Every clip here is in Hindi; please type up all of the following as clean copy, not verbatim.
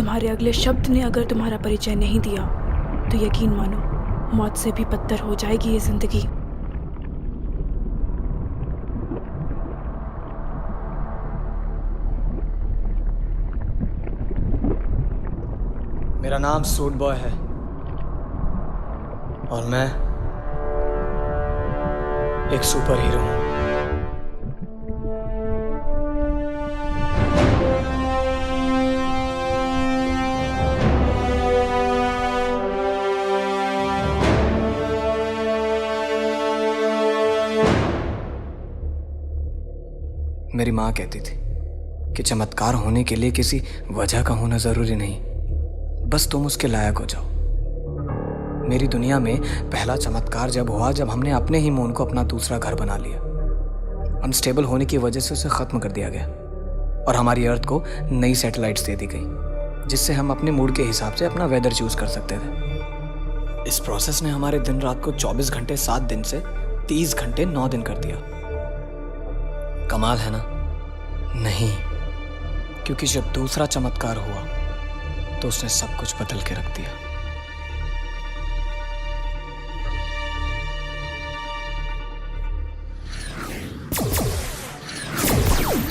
तुम्हारे अगले शब्द ने अगर तुम्हारा परिचय नहीं दिया तो यकीन मानो मौत से भी बदतर हो जाएगी ये जिंदगी। मेरा नाम सूट बॉय है और मैं एक सुपर हीरो हूं। मेरी माँ कहती थी कि चमत्कार होने के लिए किसी वजह का होना जरूरी नहीं, बस तुम उसके लायक हो जाओ। मेरी दुनिया में पहला चमत्कार जब हुआ जब हमने अपने ही मून को अपना दूसरा घर बना लिया। अनस्टेबल होने की वजह से उसे खत्म कर दिया गया और हमारी अर्थ को नई सैटेलाइट्स दे दी गई, जिससे हम अपने मूड के हिसाब से अपना वेदर चूज कर सकते थे। इस प्रोसेस ने हमारे दिन रात को 24 घंटे 7 दिन से 30 घंटे 9 दिन कर दिया। कमाल है ना? नहीं, क्योंकि जब दूसरा चमत्कार हुआ तो उसने सब कुछ बदल के रख दिया।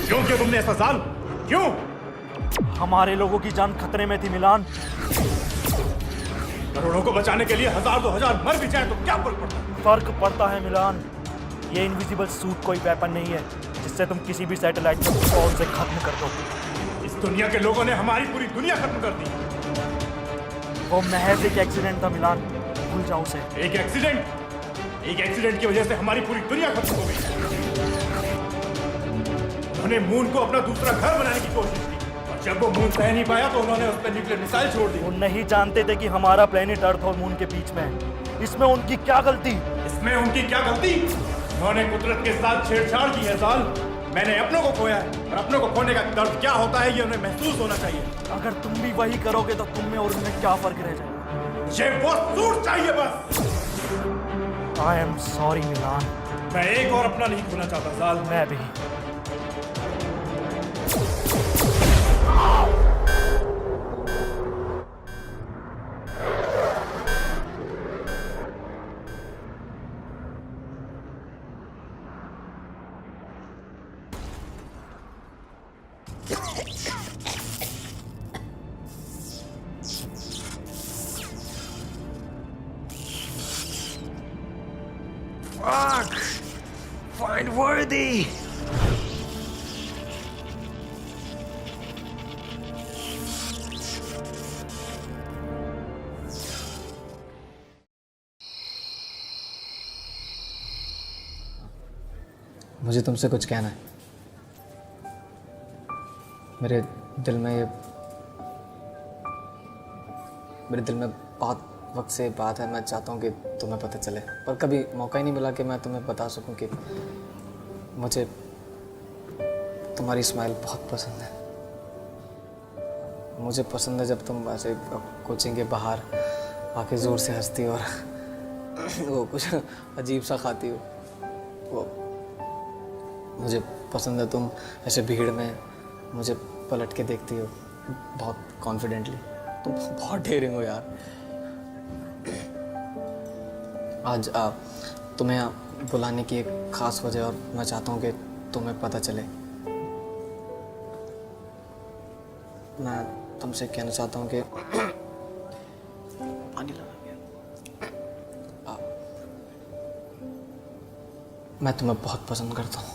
क्यों किया तुमने ऐसा जाल? क्यों? हमारे लोगों की जान खतरे में थी मिलान। करोड़ों को बचाने के लिए 1000 2000 मर भी जाए तो क्या फर्क पड़ता है? फर्क पड़ता है मिलान। ये इनविजिबल सूट कोई वेपन नहीं है जिससे तुम किसी भी सैटेलाइट को फौरन से खत्म कर दो। इस दुनिया के लोगों ने हमारी पूरी दुनिया खत्म कर दी। वो महज एक एक्सीडेंट था मिलान, भूल जाओ उसे। एक एक्सीडेंट की वजह से हमारी पूरी दुनिया खत्म हो गई। उन्होंने मून को अपना दूसरा घर बनाने की कोशिश की और जब वो मून सह नहीं पाया तो उन्होंने उस पर न्यूक्लियर मिसाइल छोड़ दी। वो नहीं जानते थे कि हमारा प्लेनेट अर्थ और मून के बीच में है। इसमें उनकी क्या गलती? उन्होंने कुदरत के साथ छेड़छाड़ की है साल। मैंने अपनों को खोया है और अपनों को खोने का दर्द क्या होता है ये उन्हें महसूस होना चाहिए। अगर तुम भी वही करोगे तो तुम में और उनमें क्या फर्क रह जाएगा? मुझे वो सूट चाहिए बस। आई एम सॉरी मिलान। मैं एक और अपना नहीं खोना चाहता साल। मैं भी। Fuck! Find worthy! मुझे तुमसे कुछ कहना है। मेरे दिल में बहुत वक्त से बात है। मैं चाहता हूँ कि तुम्हें पता चले, पर कभी मौका ही नहीं मिला कि मैं तुम्हें बता सकूं कि मुझे तुम्हारी स्माइल बहुत पसंद है। मुझे पसंद है जब तुम ऐसे कोचिंग के बाहर आके ज़ोर से हंसती और वो कुछ अजीब सा खाती हो। वो मुझे पसंद है तुम ऐसे भीड़ में मुझे पलट के देखती हो बहुत कॉन्फिडेंटली। तुम बहुत डेयरिंग हो यार। आज तुम्हें बुलाने की एक ख़ास वजह और मैं चाहता हूँ कि तुम्हें पता चले। मैं तुमसे कहना चाहता हूँ कि पानी लगा गया। मैं तुम्हें बहुत पसंद करता हूँ।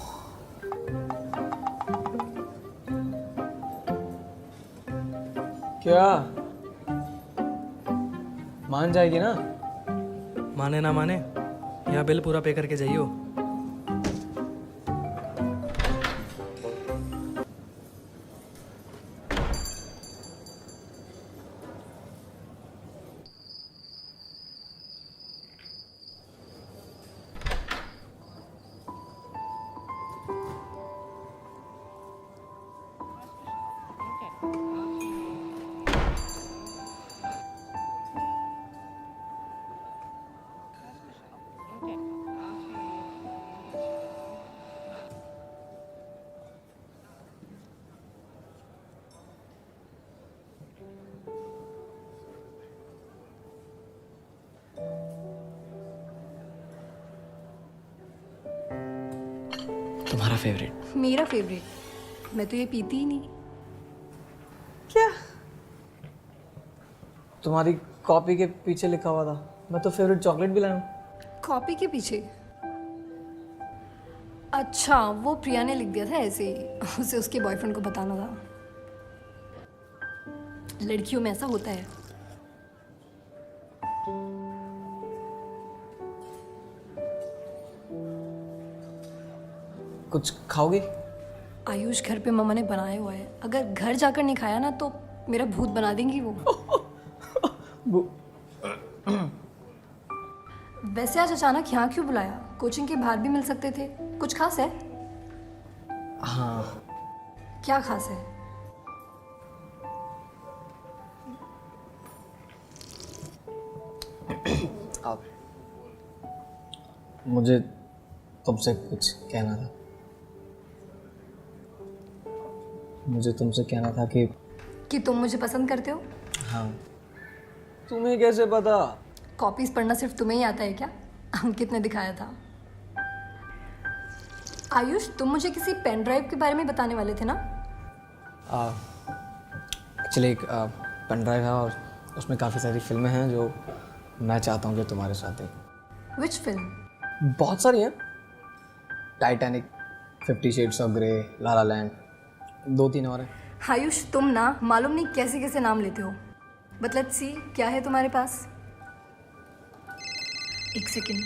क्या मान जाएगी ना? माने ना माने, यहाँ बिल पूरा पे करके जाइयो। तुम्हारा फेवरेट। मेरा फेवरेट? मैं तो ये पीती ही नहीं। क्या? तुम्हारी कॉपी के पीछे लिखा हुआ था, मैं तो फेवरेट चॉकलेट भी लाया हूँ। कॉपी के पीछे? अच्छा, वो प्रिया ने लिख दिया था ऐसे ही, उसे उसके बॉयफ्रेंड को बताना था। लड़कियों में ऐसा होता है। कुछ खाओगे? आयुष, घर पे मम्मा ने बनाया हुआ है, अगर घर जाकर नहीं खाया ना तो मेरा भूत बना देंगी वो। वैसे आज अचानक यहाँ क्यों बुलाया? कोचिंग के बाहर भी मिल सकते थे। कुछ खास है? हाँ, क्या खास है? आप मुझे तुमसे कुछ कहना था। मुझे तुमसे कहना था कि तुम मुझे पसंद करते हो? हाँ। तुम्हें कैसे पता? कॉपीज पढ़ना सिर्फ तुम्हें ही आता है क्या? अंकित ने दिखाया था। आयुष, तुम मुझे किसी पेन ड्राइव के बारे में बताने वाले थे ना? एक्चुअली एक पेन ड्राइव है और उसमें काफ़ी सारी फिल्में हैं जो मैं चाहता हूँ कि तुम्हारे साथ देखें। Which film? बहुत सारी हैं। Titanic, 50 Shades of Grey, La La Land, 2-3 और हैं। आयुष, तुम ना मालूम नहीं कैसे कैसे नाम लेते हो। बट लेट्स सी, क्या है तुम्हारे पास? एक सेकेंड।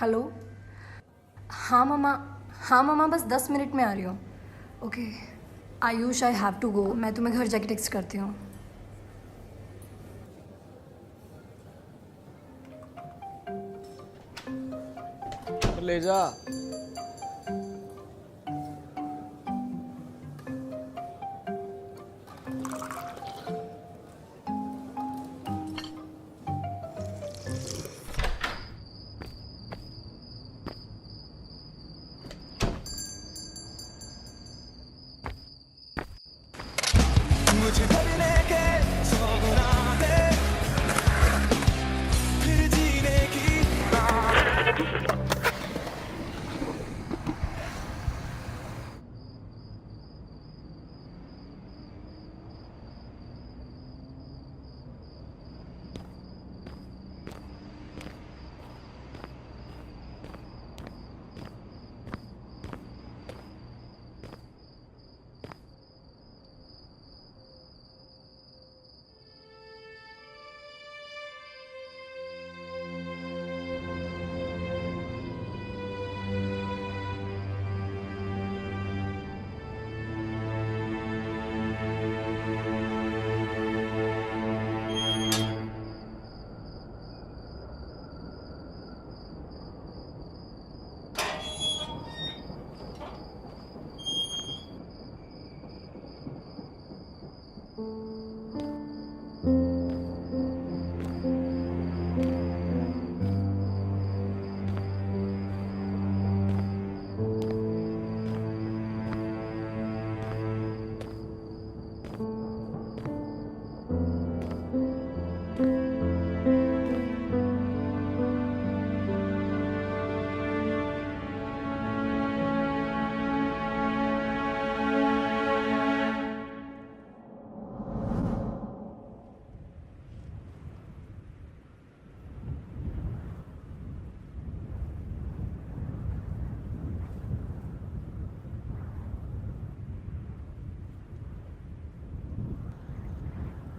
हेलो। हाँ मामा, बस 10 मिनट में आ रही हूँ। Okay Ayush, I have to go. मैं तुम्हें घर जाके टेक्स्ट करती हूँ। ले जा।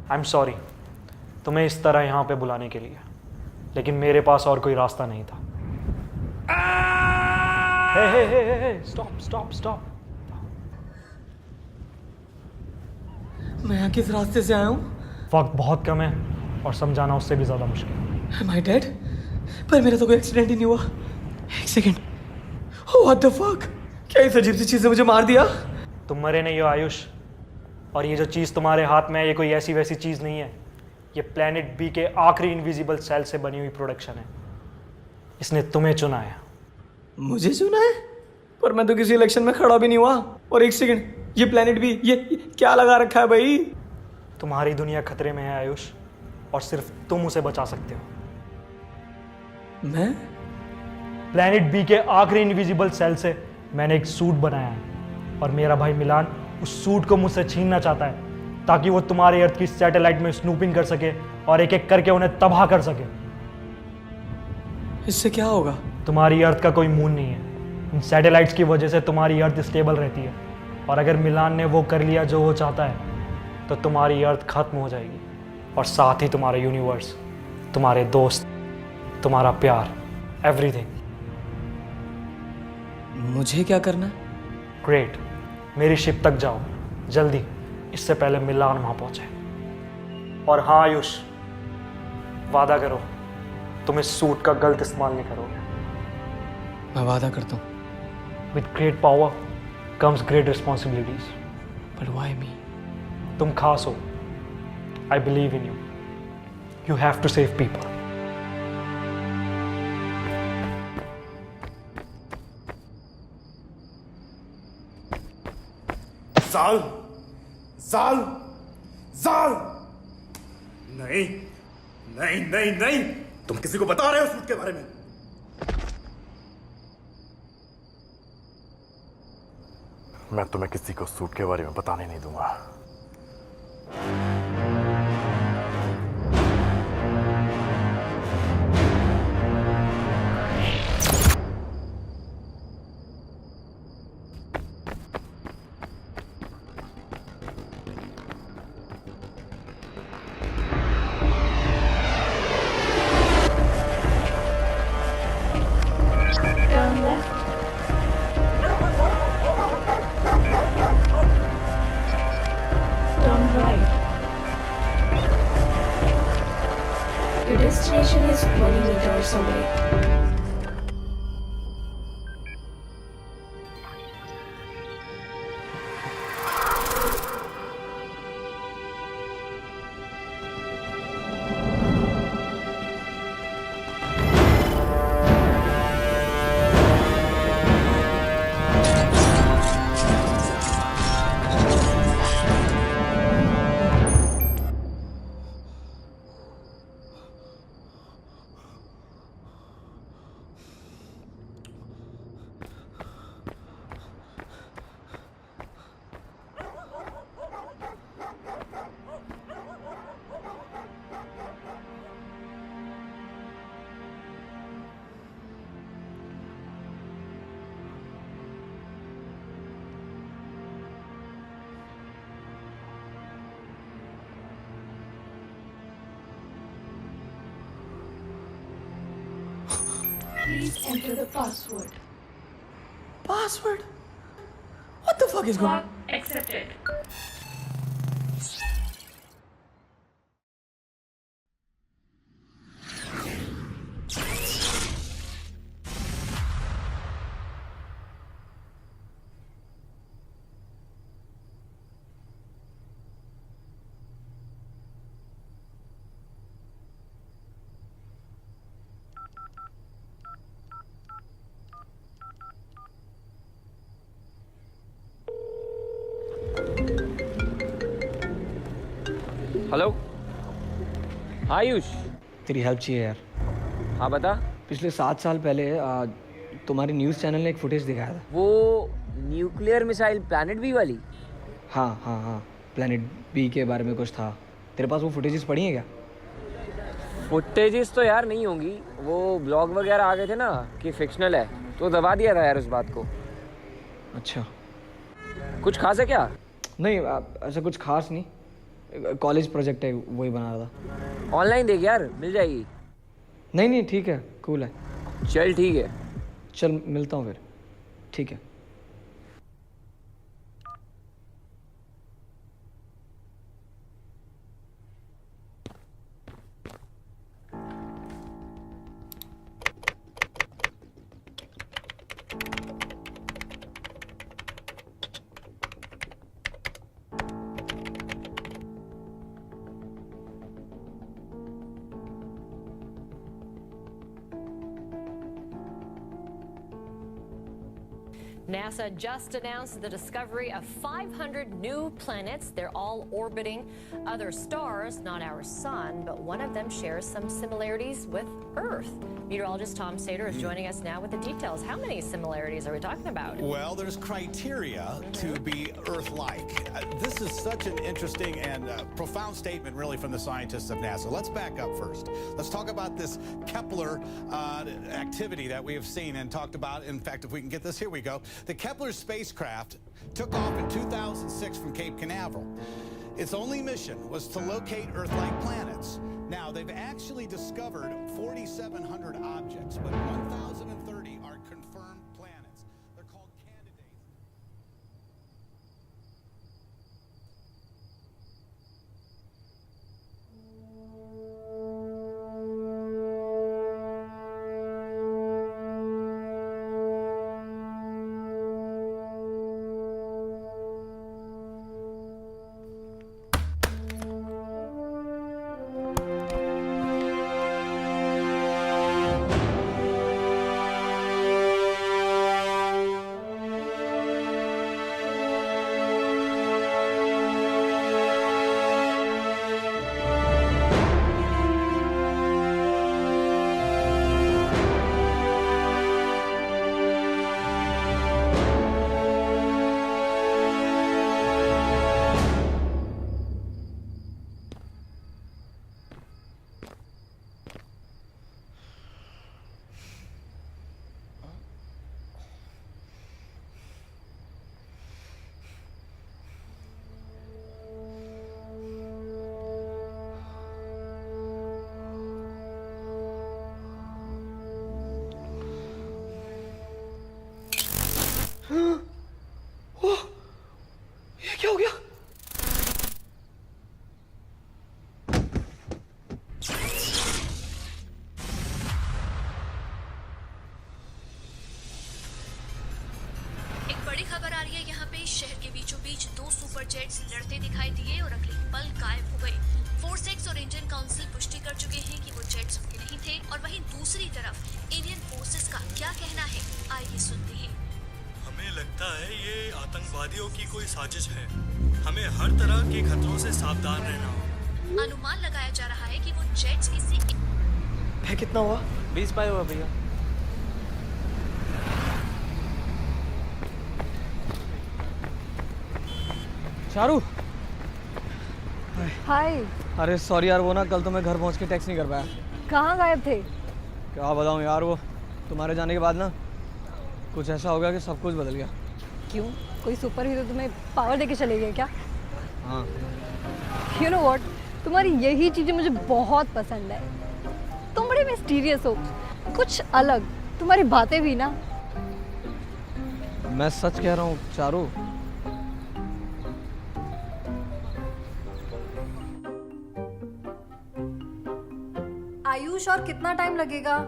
आई एम सॉरी तुम्हें इस तरह यहाँ पे बुलाने के लिए, लेकिन मेरे पास और कोई रास्ता नहीं था। हे स्टॉप स्टॉप स्टॉप। मैं यहाँ किस रास्ते से आया हूँ? वक्त बहुत कम है और समझाना उससे भी ज़्यादा मुश्किल। Am I dead? पर मेरा तो कोई एक्सीडेंट ही नहीं हुआ। एक सेकेंड। What the fuck? क्या इस अजीब सी चीज़ ने मुझे मार दिया? तुम मरे नहीं हो आयुष, और ये जो चीज़ तुम्हारे हाथ में है ये कोई ऐसी वैसी चीज़ नहीं है। ये प्लेनेट बी के आखिरी इनविजिबल सेल से बनी हुई प्रोडक्शन है। इसने तुम्हें चुना है। मुझे चुना है? पर मैं तो किसी इलेक्शन में खड़ा भी नहीं हुआ। और एक सेकेंड, ये प्लेनेट भी ये क्या लगा रखा है भाई? तुम्हारी दुनिया खतरे में है आयुष, और सिर्फ तुम उसे बचा सकते हो। प्लैनेट बी के आखिरी इनविजिबल सेल से मैंने एक सूट बनाया है और मेरा भाई मिलान उस सूट को मुझसे छीनना चाहता है ताकि वो तुम्हारे अर्थ की सैटेलाइट में स्नूपिंग कर सके और एक एक करके उन्हें तबाह कर सके। इससे क्या होगा? तुम्हारी अर्थ का कोई मून नहीं है। इन सैटेलाइट्स की वजह से तुम्हारी अर्थ स्टेबल रहती है और अगर मिलान ने वो कर लिया जो वो चाहता है तो तुम्हारी अर्थ खत्म हो जाएगी और साथ ही तुम्हारा यूनिवर्स, तुम्हारे दोस्त, तुम्हारा प्यार, एवरीथिंग। मुझे क्या करना? ग्रेट, मेरी शिप तक जाओ जल्दी, इससे पहले मिलान वहां पहुंचे। और हाँ आयुष, वादा करो तुम इस सूट का गलत इस्तेमाल नहीं करोगे। मैं वादा करता हूँ। With great power comes great responsibilities. But why me? तुम खास हो। I believe in you. You have to save people. साल साल साल नहीं नहीं नहीं नहीं, तुम किसी को बता रहे हो सूट के बारे में? मैं तुम्हें किसी को सूट के बारे में बताने नहीं दूंगा। Turn left. Turn right. Your destination is 20 meters away. Please enter the password. Password? What the fuck is going on? Accepted. Hello Ayush. तेरी हेल्प चाहिए यार। हाँ बता। पिछले 7 साल पहले तुम्हारे न्यूज़ चैनल ने एक फुटेज दिखाया था। वो न्यूक्लियर मिसाइल प्लैनेट बी वाली? हाँ हाँ हाँ, प्लैनेट बी के बारे में कुछ था। तेरे पास वो फुटेजेस पड़ी हैं क्या? फुटेजेस तो यार नहीं होंगी, वो ब्लॉग वगैरह आ गए थे ना कि फिक्शनल है, तो दबा दिया था यार उस बात को। अच्छा, कुछ खास है क्या? नहीं ऐसा कुछ खास नहीं, कॉलेज प्रोजेक्ट है, वही बना रहा था। ऑनलाइन देख यार, मिल जाएगी। नहीं नहीं ठीक है, कूल है। चल ठीक है। चल मिलता हूँ फिर। ठीक है। NASA just announced the discovery of 500 new planets. They're all orbiting other stars, not our sun, but one of them shares some similarities with Earth. Meteorologist Tom Sater is joining us now with the details. How many similarities are we talking about? Well, there's criteria to be Earth-like. This is such an interesting and profound statement, really, from the scientists of NASA. Let's back up first. Let's talk about this Kepler activity that we have seen and talked about. In fact, if we can get this, here we go. The Kepler spacecraft took off in 2006 from Cape Canaveral. Its only mission was to locate Earth-like planets. Now, they've actually discovered 4,700 objects, but 1,030 are confirmed planets. They're called candidates. ये क्या हो गया? एक बड़ी खबर आ रही है यहाँ पे। शहर के बीचों बीच 2 सुपर जेट्स लड़ते दिखाई दिए और अगले पल गायब हो गए। फोर्सेक्स और इंडियन काउंसिल पुष्टि कर चुके हैं कि वो जेट्स उनके नहीं थे। और वहीं दूसरी तरफ इंडियन फोर्सेस का क्या कहना है, आइए सुनते हैं। हमें लगता है ये आतंकवादियों की कोई साजिश है। हमें हर तरह के खतरों से सावधान रहना होगा। अनुमान लगाया जा रहा है कि वो जेट्स किसी है कितना हुआ? 20 पाए हुआ भैया। चारू, हाय। अरे सॉरी यार, वो ना कल तो मैं घर पहुंच के टैक्स नहीं कर पाया। कहाँ गायब थे? क्या बताऊं यार, वो तुम्हारे जाने के बाद ना कुछ ऐसा हो गया कि सब कुछ बदल गया। क्यों? कोई सुपर हीरो तुम्हें पावर देके चले गए क्या? हाँ। यू नो व्हाट, तुम्हारी यही चीज़ें मुझे बहुत पसंद है। तुम बड़े मिस्टीरियस हो, कुछ अलग। तुम्हारी बातें भी ना। मैं सच कह रहा हूँ चारू। आयुष, और कितना टाइम लगेगा?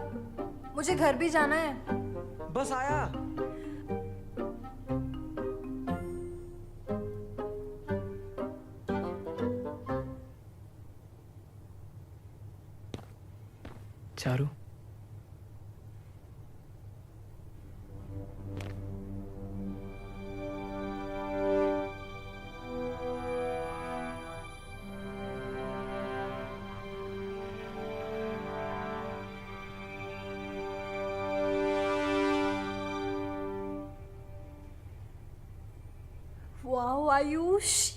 मुझे घर भी जाना है। बस आया। Charu, Wow, Ayush,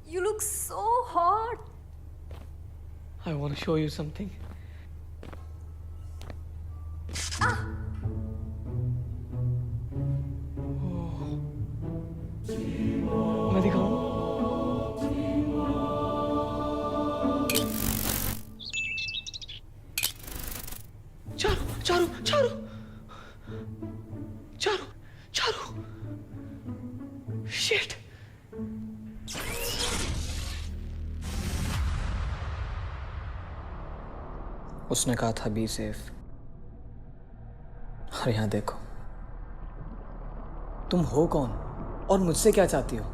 you look so hot. I want to show you something. मैं दिखाऊं? चारू, चारू, चारू, चारू, चारू, शिट। उसने कहा था बी सेफ, और यहाँ देखो। तुम हो कौन और मुझसे क्या चाहती हो?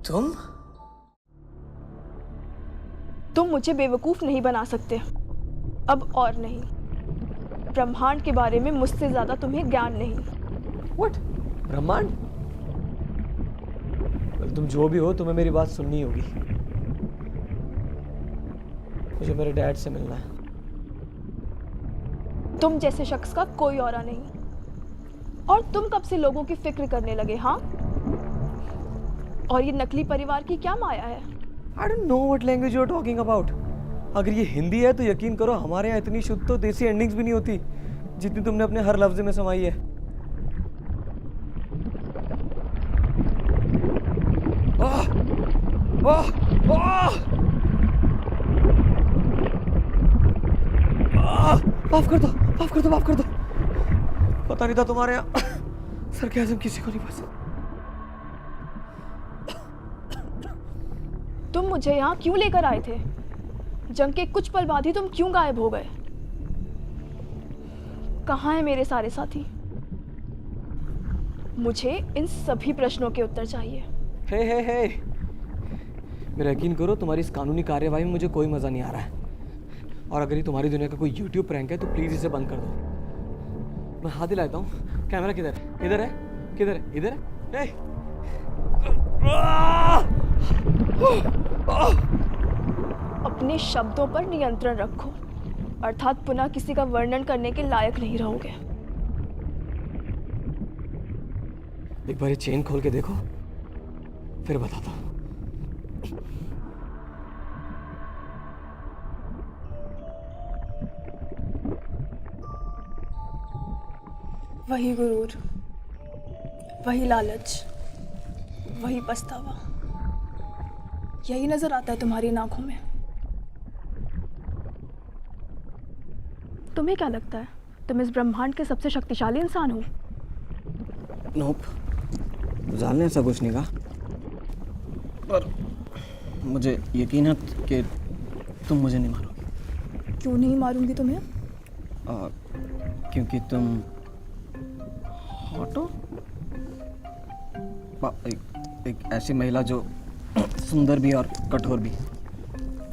तुम तुम मुझे बेवकूफ़ नहीं बना सकते, अब और नहीं। ब्रह्मांड के बारे में मुझसे ज़्यादा तुम्हें ज्ञान नहीं। व्हाट? ब्रह्मांड? तुम जो भी हो, तुम्हें मेरी बात सुननी होगी। मुझे मेरे डैड से मिलना है। तुम जैसे शख्स का कोई औरा नहीं। और तुम कब से लोगों की फिक्र करने लगे? हाँ, और ये नकली परिवार की क्या माया है? I don't know what language you're talking about. अगर ये हिंदी है तो यकीन करो हमारे यहाँ इतनी शुद्ध तो देसी एंडिंग्स भी नहीं होती जितनी तुमने अपने हर लफ्ज में समाई है। माफ कर दो, माफ कर दो, माफ कर दो। पता नहीं था तुम्हारे यहाँ सरकाज़म किसी को नहीं पसंद। तुम मुझे यहाँ क्यों लेकर आए थे? जंग के कुछ पल बाद ही तुम क्यों गायब हो गए? कहाँ हैं मेरे सारे साथी? मुझे इन सभी प्रश्नों के उत्तर चाहिए। हे मेरा यकीन करो तुम्हारी इस कानूनी कार्यवाही में मुझे कोई मज़ा नहीं आ रहा है। और अगर ये तुम्हारी दुनिया का कोई YouTube प्रैंक है तो प्लीज़ इसे बंद कर दो। मैं हाथ दिलाता हूँ। कैमरा किधर है? इधर है? किधर है? इधर है? अपने शब्दों पर नियंत्रण रखो, अर्थात पुनः किसी का वर्णन करने के लायक नहीं रहोगे। एक बार ये चेन खोल के देखो, फिर बताता हूँ। वही गुरूर, वही लालच, वही पछतावा, यही नजर आता है तुम्हारी इन आंखों में। तुम्हें क्या लगता है तुम इस ब्रह्मांड के सबसे शक्तिशाली इंसान हो? नोप, जाल ने ऐसा कुछ नहीं कहा, पर मुझे यकीन है कि तुम मुझे नहीं मारोगी। क्यों नहीं मारूंगी तुम्हें? क्योंकि तुम हॉट हो। एक ऐसी महिला जो सुंदर भी और कठोर भी,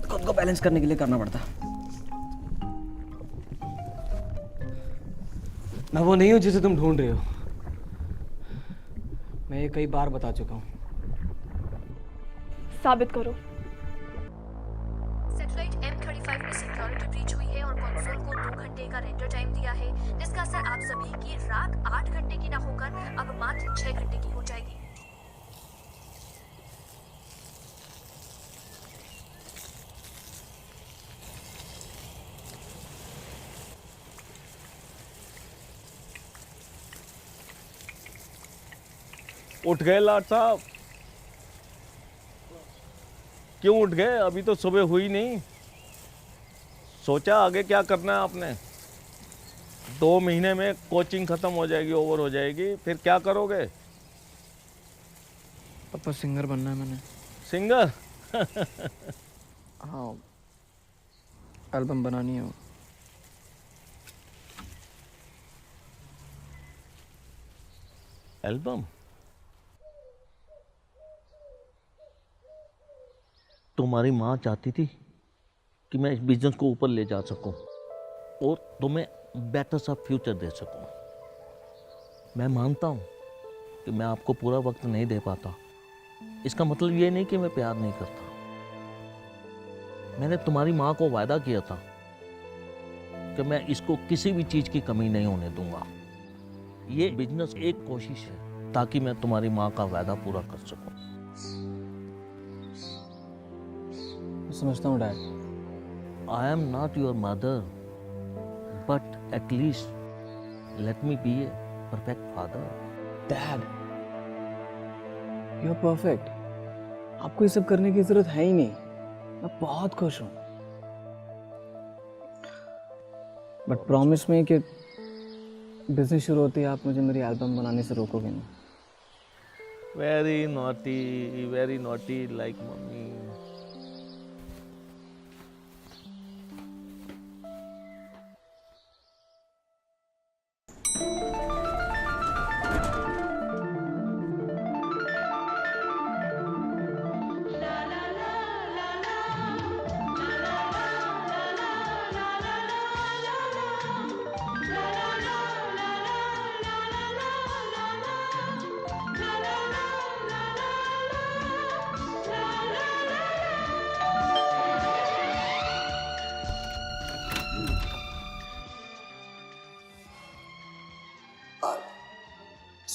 खुद को बैलेंस करने के लिए करना पड़ता है। मैं वो नहीं हूं जिसे तुम ढूंढ रहे हो। मैं ये कई बार बता चुका हूं। साबित करो। सैटेलाइट M35 में सिक्योरिटी ब्रीच हुई है और कंसोल को 2 घंटे का रेंडर टाइम दिया है, जिसका असर आप सभी की रात 8 घंटे की न होकर अब मात्र 6 घंटे की हो जाएगी। उठ गए लाट साहब? क्यों उठ गए? अभी तो सुबह हुई नहीं। सोचा आगे क्या करना है आपने? 2 महीने में कोचिंग खत्म हो जाएगी, ओवर हो जाएगी, फिर क्या करोगे? पापा सिंगर बनना है मैंने। सिंगर? हाँ, एल्बम बनानी है। एल्बम? तुम्हारी माँ चाहती थी कि मैं इस बिजनेस को ऊपर ले जा सकूं और तुम्हें बेटर सा फ्यूचर दे सकूं। मैं मानता हूं कि मैं आपको पूरा वक्त नहीं दे पाता। इसका मतलब ये नहीं कि मैं प्यार नहीं करता। मैंने तुम्हारी माँ को वादा किया था कि मैं इसको किसी भी चीज़ की कमी नहीं होने दूंगा। ये बिजनेस एक कोशिश है ताकि मैं तुम्हारी माँ का वादा पूरा कर सकूं। समझता हूँ dad. I am not your mother, but at least let me be a perfect father. Dad, you're perfect. आपको ये सब करने की जरूरत है ही नहीं। मैं बहुत खुश हूँ। बट प्रॉमिस में कि बिजनेस शुरू होती है आप मुझे मेरी एल्बम बनाने से रोकोगे ना? Very naughty like mommy.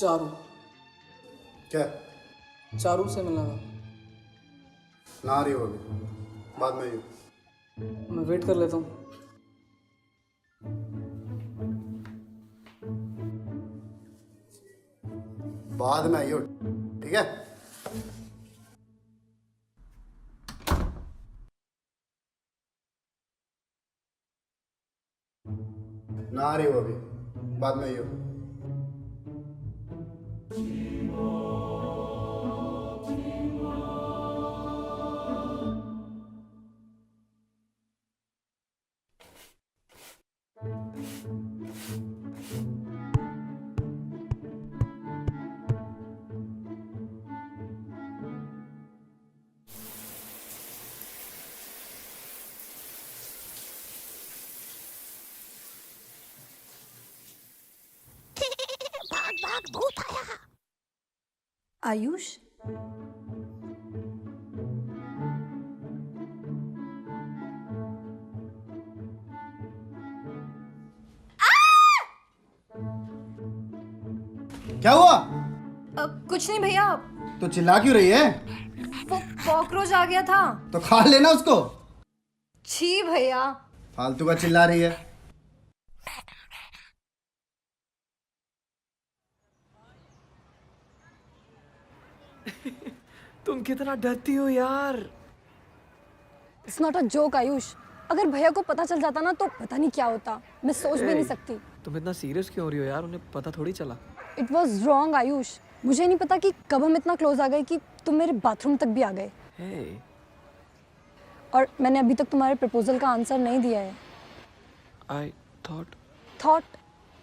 Charu. क्या? चारू से मिलना था। ना आ रही हो अभी, बाद में आइयो। मैं वेट कर लेता हूँ। बाद में आइयो, ठीक है? ना आ रही हो अभी, बाद में आइयो। भूत आया। आयुष, क्या हुआ? कुछ नहीं भैया। तो चिल्ला क्यों रही है? कॉकरोच आ गया था। तो खा लेना उसको। छी भैया। फालतू का चिल्ला रही है। तुम कितना डरती हो यार। It's not a joke Ayush. अगर भैया को पता चल जाता ना तो पता नहीं क्या होता। मैं सोच भी नहीं सकती। तुम इतना सीरियस क्यों हो रही हो यार? उन्हें पता थोड़ी चला। It was wrong Ayush. मुझे नहीं पता कि कब हम इतना क्लोज आ गए कि तुम मेरे बाथरूम तक भी आ गए। hey. और मैंने अभी तक तुम्हारे प्रपोजल का आंसर नहीं दिया है। I thought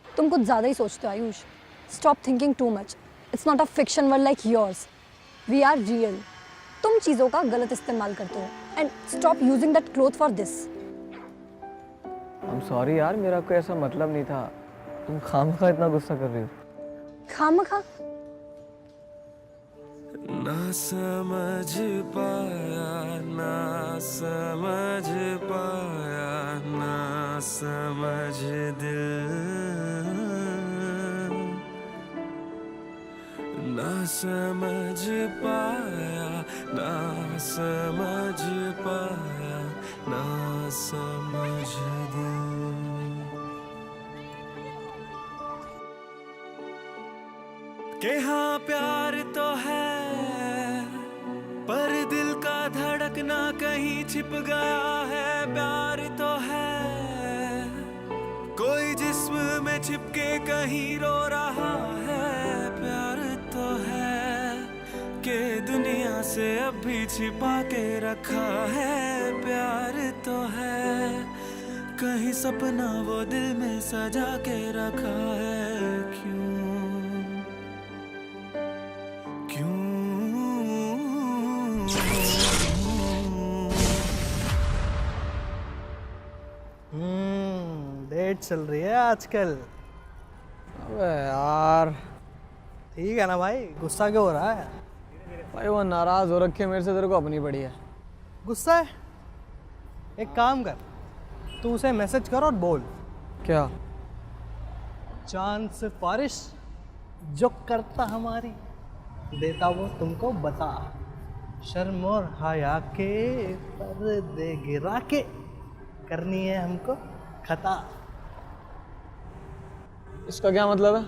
तुम कुछ ज़्यादा ही सोचते हो Ayush. Stop thinking too much. It's not a fiction world like yours. We are real. तुम चीज़ों का गलत इस्तेमाल करते हो and stop using that cloth for this. I'm sorry यार, मेरा कोई ऐसा मतलब नहीं था। तुम खामखा इतना गुस्सा कर रही हो। खामखा? ना समझ पाया, ना समझ पाया, ना समझ दिल, ना समझ पाया, ना समझ पाया, ना समझ दिल। के हाँ प्यार तो है, पर दिल का धड़कना कहीं छिप गया है। प्यार तो है, कोई जिस्म में छिपके कहीं रो रहा है। प्यार तो है, के दुनिया से अब भी छिपा के रखा है। प्यार तो है, कहीं सपना वो दिल में सजा के रखा है। क्यों डेट चल रही है आजकल। अबे यार, ठीक है ना भाई, गुस्सा क्यों हो रहा है? भाई वो नाराज हो रखे मेरे से, तेरे को अपनी पड़ी है। गुस्सा है? एक काम कर, तू उसे मैसेज कर और बोल। क्या? चांद सिफारिश जो करता हमारी, देता वो तुमको बता। शर्म और हया के पर्दे गिरा के करनी है हमको खता। इसका क्या मतलब है?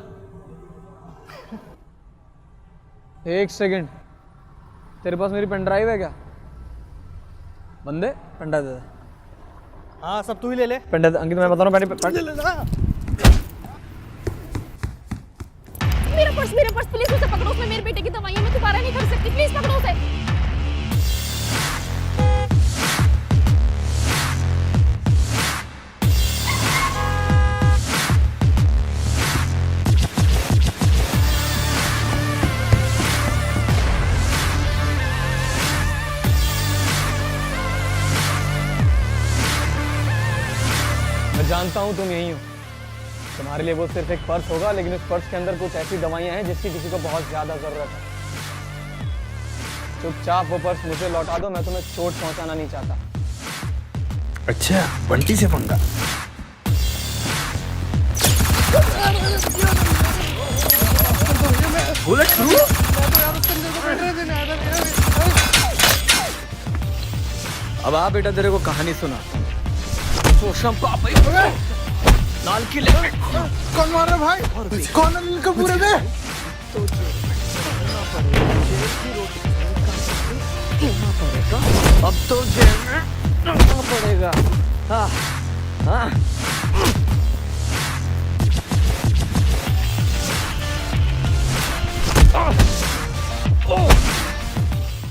एक सेकंड, तेरे पास मेरी पेन ड्राइव है क्या? बंदे पेन ड्राइव दे दे। हाँ सब तू ही ले ले। पेन ड्राइव अंकित, मैं बता रहा हूँ। मेरा पर्स प्लीज उसे पकड़ो। उसमें मेरे बेटे की दवाइयां मैं दोबारा नहीं कर सकती। प्लीज पकड़ो उसे। मैं जानता हूँ तुम यही हो। तुम्हारे लिए वो सिर्फ एक पर्स होगा, लेकिन उस पर्स के अंदर कुछ ऐसी दवाइयाँ हैं जिसकी किसी को बहुत ज़्यादा ज़रूरत है। चुपचाप वो पर्स मुझे लौटा दो, मैं तुम्हें चोट पहुँचाना नहीं चाहता। अच्छा, बंटी से पंगा। Bullet through. अब आ बेटा, तेरे को कहानी सुना। लाल किले कौन मार रहा भाई? कौन है नील कपूर है? अब तो जेल में रहना पड़ेगा। हाँ हाँ।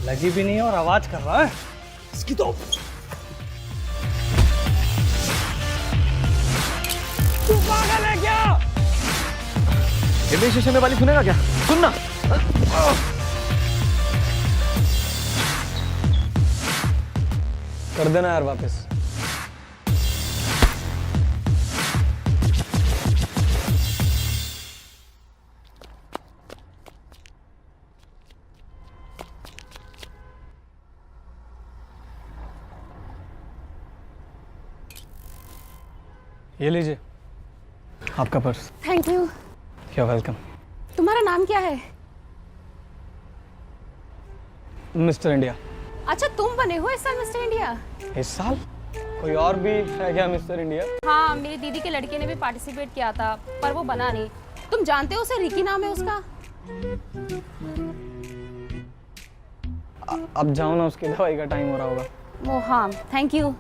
लगी भी नहीं है और आवाज कर रहा है। इसकी तो तू पागल है क्या? हिमेश रेशमिया वाली सुनेगा क्या? सुनना। कर देना यार वापस। ये लीजिए आपका purse. Thank you. You welcome. तुम्हारा नाम क्या है? Mister India. अच्छा, तुम बने हो इस साल मिस्टर इंडिया? इस साल? कोई और भी है क्या मिस्टर इंडिया? हाँ, मेरी दीदी के लड़के ने भी पार्टिसिपेट किया था पर वो बना नहीं। तुम जानते हो उसे? रिकी नाम है उसका। अब जाओ ना, उसकी दवाई का टाइम हो रहा होगा। वो हाँ, थैंक यू।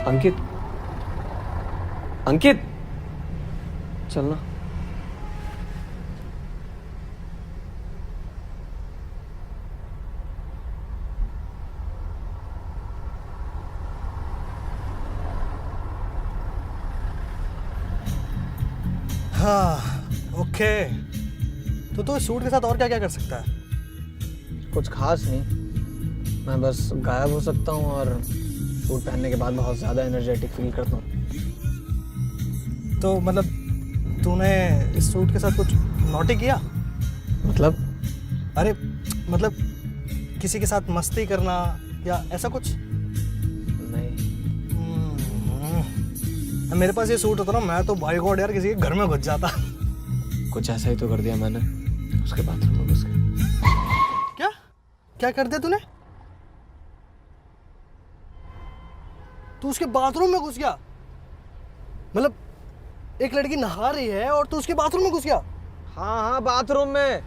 अंकित, अंकित, चलना। हाँ, ओके। तो इस सूट के साथ और क्या क्या कर सकता है? कुछ खास नहीं, मैं बस गायब हो सकता हूँ और सूट पहनने के बाद बहुत ज़्यादा एनर्जेटिक फील करता हूँ। तो मतलब तूने इस सूट के साथ कुछ नॉटी किया? मतलब? अरे मतलब किसी के साथ मस्ती करना या ऐसा कुछ? नहीं। मेरे पास ये सूट होता ना, मैं तो भाई गॉड यार किसी के घर में घुस जाता। कुछ ऐसा ही तो कर दिया मैंने, उसके बाथरूम में घुस गया। क्या क्या कर दिया तूने? तू उसके बाथरूम में घुस गया? मतलब एक लड़की नहा रही है और तू उसके बाथरूम में घुस गया? हाँ हाँ, बाथरूम में।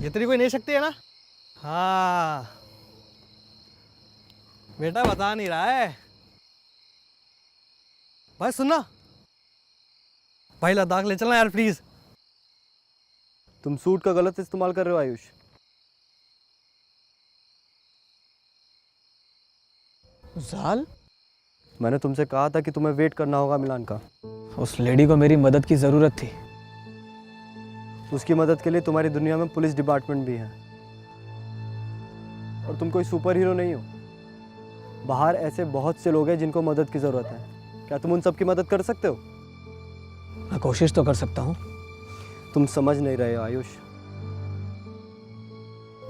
ये तेरी कोई नहीं सकती है ना? हाँ बेटा, बता नहीं रहा है भाई। सुनना भाई, लद्दाख ले चलना यार प्लीज। तुम सूट का गलत इस्तेमाल कर रहे हो आयुष। जाल, मैंने तुमसे कहा था कि तुम्हें वेट करना होगा मिलान का। उस लेडी को मेरी मदद की ज़रूरत थी। उसकी मदद के लिए तुम्हारी दुनिया में पुलिस डिपार्टमेंट भी है और तुम कोई सुपर हीरो नहीं हो। बाहर ऐसे बहुत से लोग हैं जिनको मदद की ज़रूरत है। क्या तुम उन सब की मदद कर सकते हो? मैं कोशिश तो कर सकता हूँ। तुम समझ नहीं रहे हो आयुष।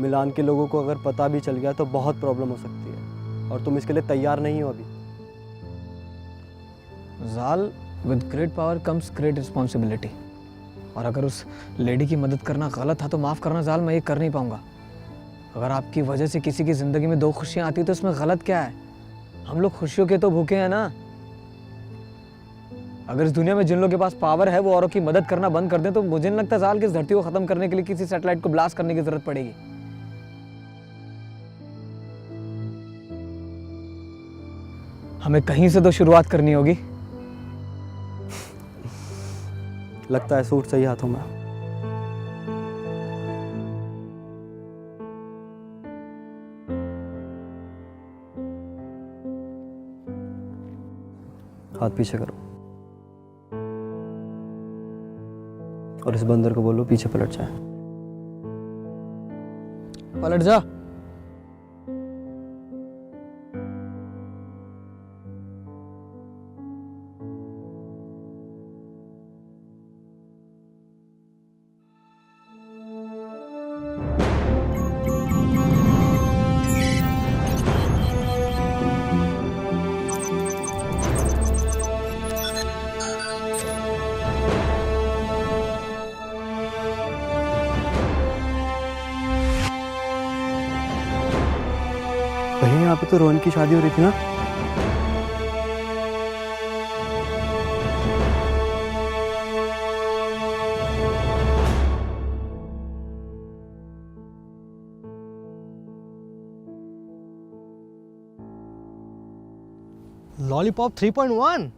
मिलान के लोगों को अगर पता भी चल गया तो बहुत प्रॉब्लम हो सकती है और तुम इसके लिए तैयार नहीं हो अभी। जाल, with great power comes great responsibility. और अगर उस लेडी की मदद करना गलत था तो माफ़ करना जाल, मैं ये कर नहीं पाऊंगा। अगर आपकी वजह से किसी की ज़िंदगी में दो खुशियाँ आती तो इसमें गलत क्या है? हम लोग खुशियों के तो भूखे हैं ना। अगर इस दुनिया में जिन लोगों के पास पावर है वो औरों की मदद करना बंद कर दें तो मुझे नहीं लगता जाल कि इस धरती को ख़त्म करने के लिए किसी सैटेलाइट को ब्लास्ट करने की ज़रूरत पड़ेगी। हमें कहीं से तो शुरुआत करनी होगी। लगता है सूट सही हाथों में। हाथ पीछे करो। और इस बंदर को बोलो पीछे पलट जाए। पलट जा। भैया यहाँ पे तो रोहन की शादी हो रही थी ना? Lollipop 3.1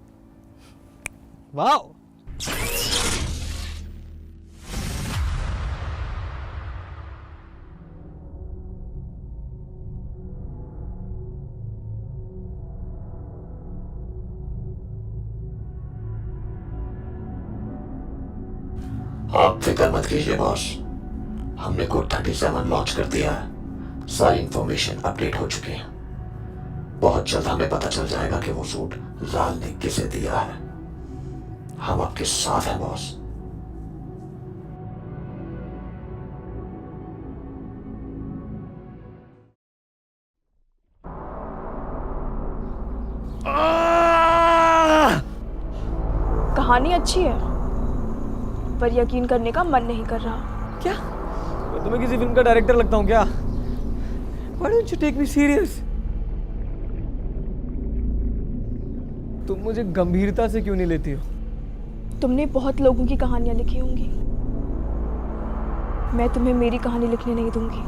wow. आप फिक्र मत कीजिए बॉस, हमने कोड 37 लॉन्च कर दिया है। सारी इंफॉर्मेशन अपडेट हो चुकी है। बहुत जल्द हमें पता चल जाएगा कि वो सूट लाल ने किसे दिया है। हम आपके साथ हैं बॉस। कहानी अच्छी है पर यकीन करने का मन नहीं कर रहा। क्या मैं तुम्हें किसी फिल्म का डायरेक्टर लगता हूँ क्या? Why don't you take me serious? तुम मुझे गंभीरता से क्यों नहीं लेती हो? तुमने बहुत लोगों की कहानियां लिखी होंगी, मैं तुम्हें मेरी कहानी लिखने नहीं दूंगी।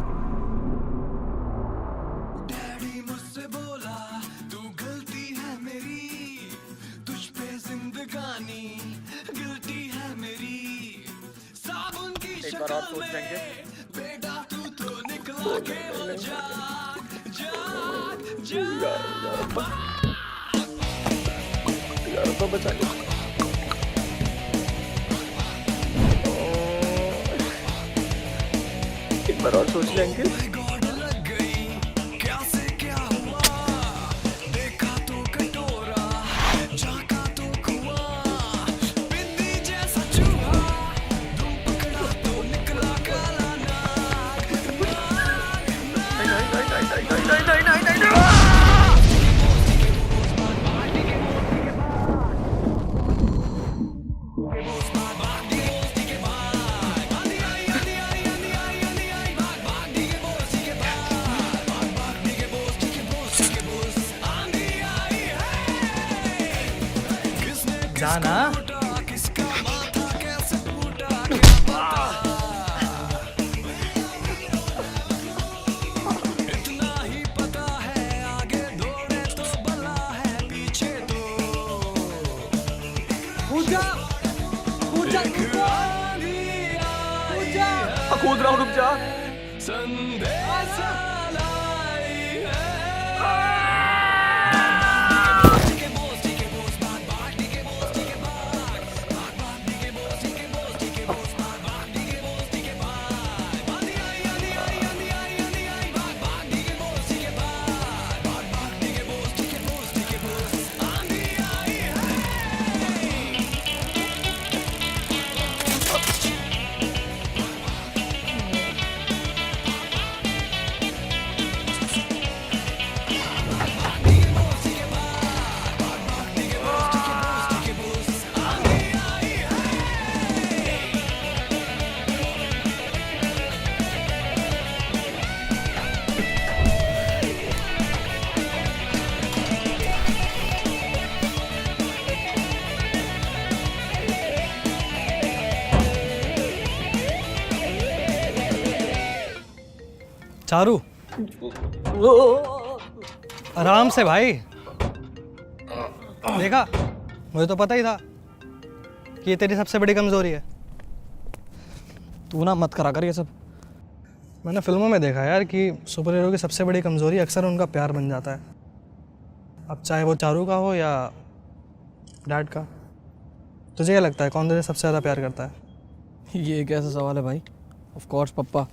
एक बार और सोच लेंगे। यार तो बचा लो। एक बार और सोच लेंगे। जाना कूद रहा हूँ, रुक जा। चारू आराम से भाई। देखा, मुझे तो पता ही था कि ये तेरी सबसे बड़ी कमजोरी है। तू ना मत करा कर ये सब। मैंने फिल्मों में देखा यार कि सुपर हीरो की सबसे बड़ी कमजोरी अक्सर उनका प्यार बन जाता है। अब चाहे वो चारू का हो या डैड का। तुझे क्या लगता है कौन तेरे सबसे ज़्यादा प्यार करता है? ये कैसा सवाल है भाई? ऑफ कोर्स पप्पा।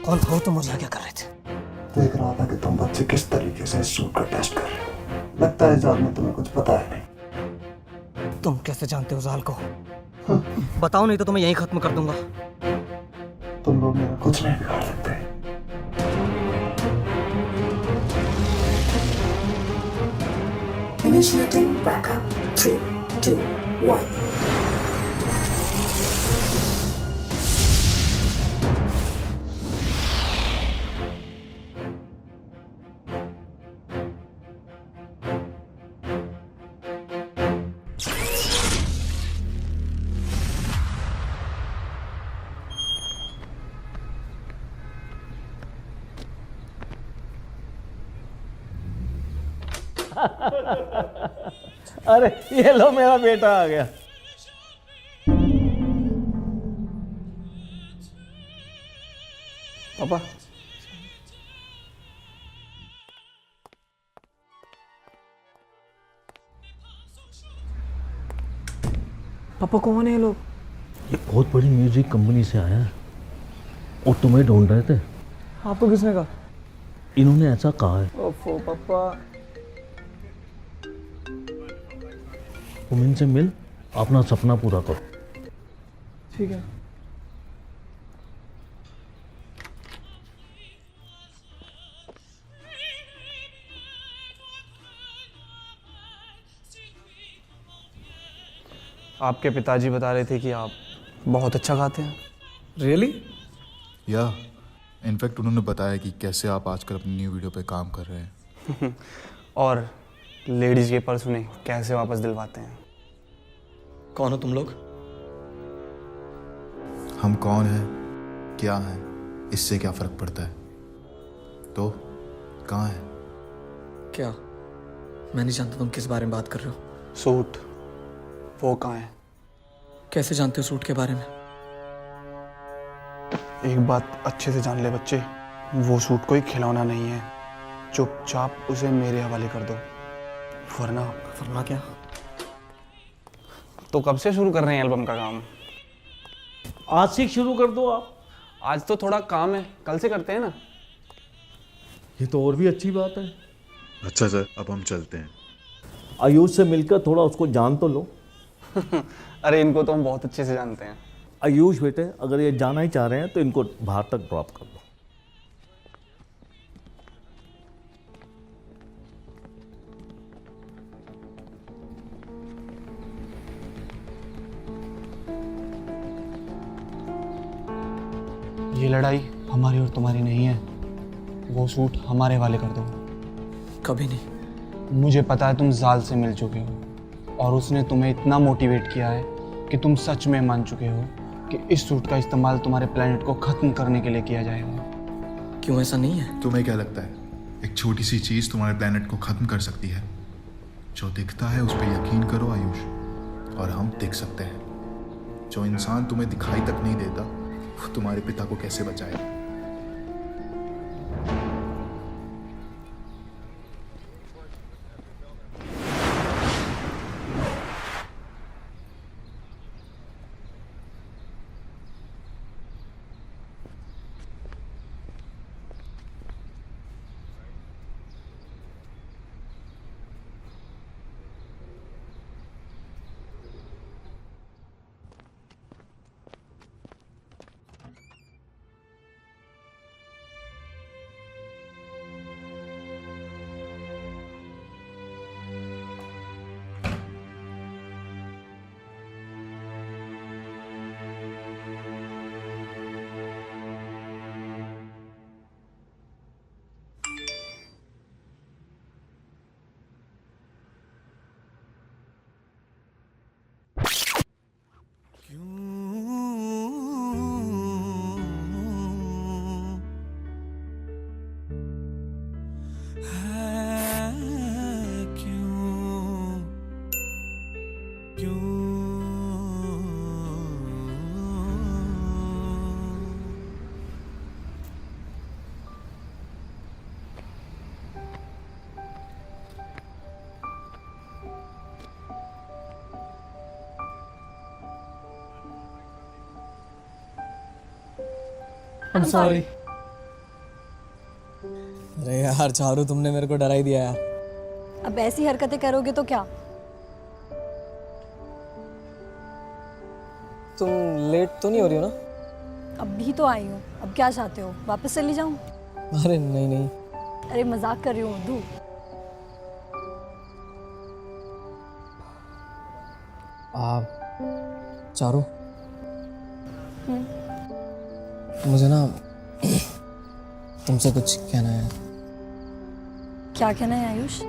कौन हो तुम और यहाँ क्या कर रहे थे? देख रहा था कि तुम बच्चे किस तरीके से इस सूट का टेस्ट कर रहे हो। लगता है जाल में तुम्हें कुछ पता है नहीं। तुम कैसे जानते हो जाल को? बताओ नहीं तो तुम्हें यहीं खत्म कर दूंगा। तुम लोग मेरा कुछ नहीं बिगाड़ सकते। Initiating backup. 3, 2, 1. अरे ये लो मेरा बेटा आ गया। पापा पापा कौन है ये लोग? ये बहुत बड़ी म्यूजिक कंपनी से आया है और तुम्हें ढूंढ रहे थे। आपको किसने कहा? इन्होंने ऐसा कहा है। ओफो पापा। तुम इनसे मिल, अपना सपना पूरा करो। ठीक है। आपके पिताजी बता रहे थे कि आप बहुत अच्छा गाते हैं। रियली? या इनफैक्ट उन्होंने बताया कि कैसे आप आजकल अपनी न्यू वीडियो पे काम कर रहे हैं। और लेडीज के पर्स उन्हें कैसे वापस दिलवाते हैं। कौन हो तुम लोग? हम कौन हैं, क्या हैं, इससे क्या फर्क पड़ता है? तो कहाँ है? क्या? मैं नहीं जानता तुम किस बारे में बात कर रहे हो। सूट वो कहाँ है? कैसे जानते हो सूट के बारे में? एक बात अच्छे से जान ले बच्चे, वो सूट कोई खिलौना नहीं है। चुपचाप उसे मेरे हवाले कर दो, वरना क्या? तो कब से शुरू कर रहे हैं एल्बम का काम? आज से शुरू कर दो आप। आज तो थोड़ा काम है, कल से करते हैं ना। ये तो और भी अच्छी बात है। अच्छा सर, अब हम चलते हैं। आयुष से मिलकर थोड़ा उसको जान तो लो। अरे इनको तो हम बहुत अच्छे से जानते हैं। आयुष बेटे, अगर ये जाना ही चाह रहे हैं तो इनको बाहर तक ड्रॉप कर दो। ये लड़ाई हमारी और तुम्हारी नहीं है। वो सूट हमारे वाले कर दो। कभी नहीं। मुझे पता है तुम जाल से मिल चुके हो और उसने तुम्हें इतना मोटिवेट किया है कि तुम सच में मान चुके हो कि इस सूट का इस्तेमाल तुम्हारे प्लेनेट को खत्म करने के लिए किया जाएगा। क्यों ऐसा नहीं है? तुम्हें क्या लगता है एक छोटी सी चीज तुम्हारे प्लेनेट को खत्म कर सकती है? जो दिखता है उस पर यकीन करो आयुष, और हम देख सकते हैं। जो इंसान तुम्हें दिखाई तक नहीं देता वो तुम्हारे पिता को कैसे बचाएगा? I'm sorry. अरे यार चारू, तुमने मेरे को डरा ही दिया यार। अब ऐसी हरकतें करोगे तो क्या? तुम लेट तो नहीं हो रही हो ना? अभी तो आई हूँ, अब क्या चाहते हो, वापस चली जाऊँ? अरे नहीं नहीं। अरे मजाक कर रही हूँ उर्दू। चारू, मुझे ना तुमसे कुछ कहना है। क्या कहना है आयुष?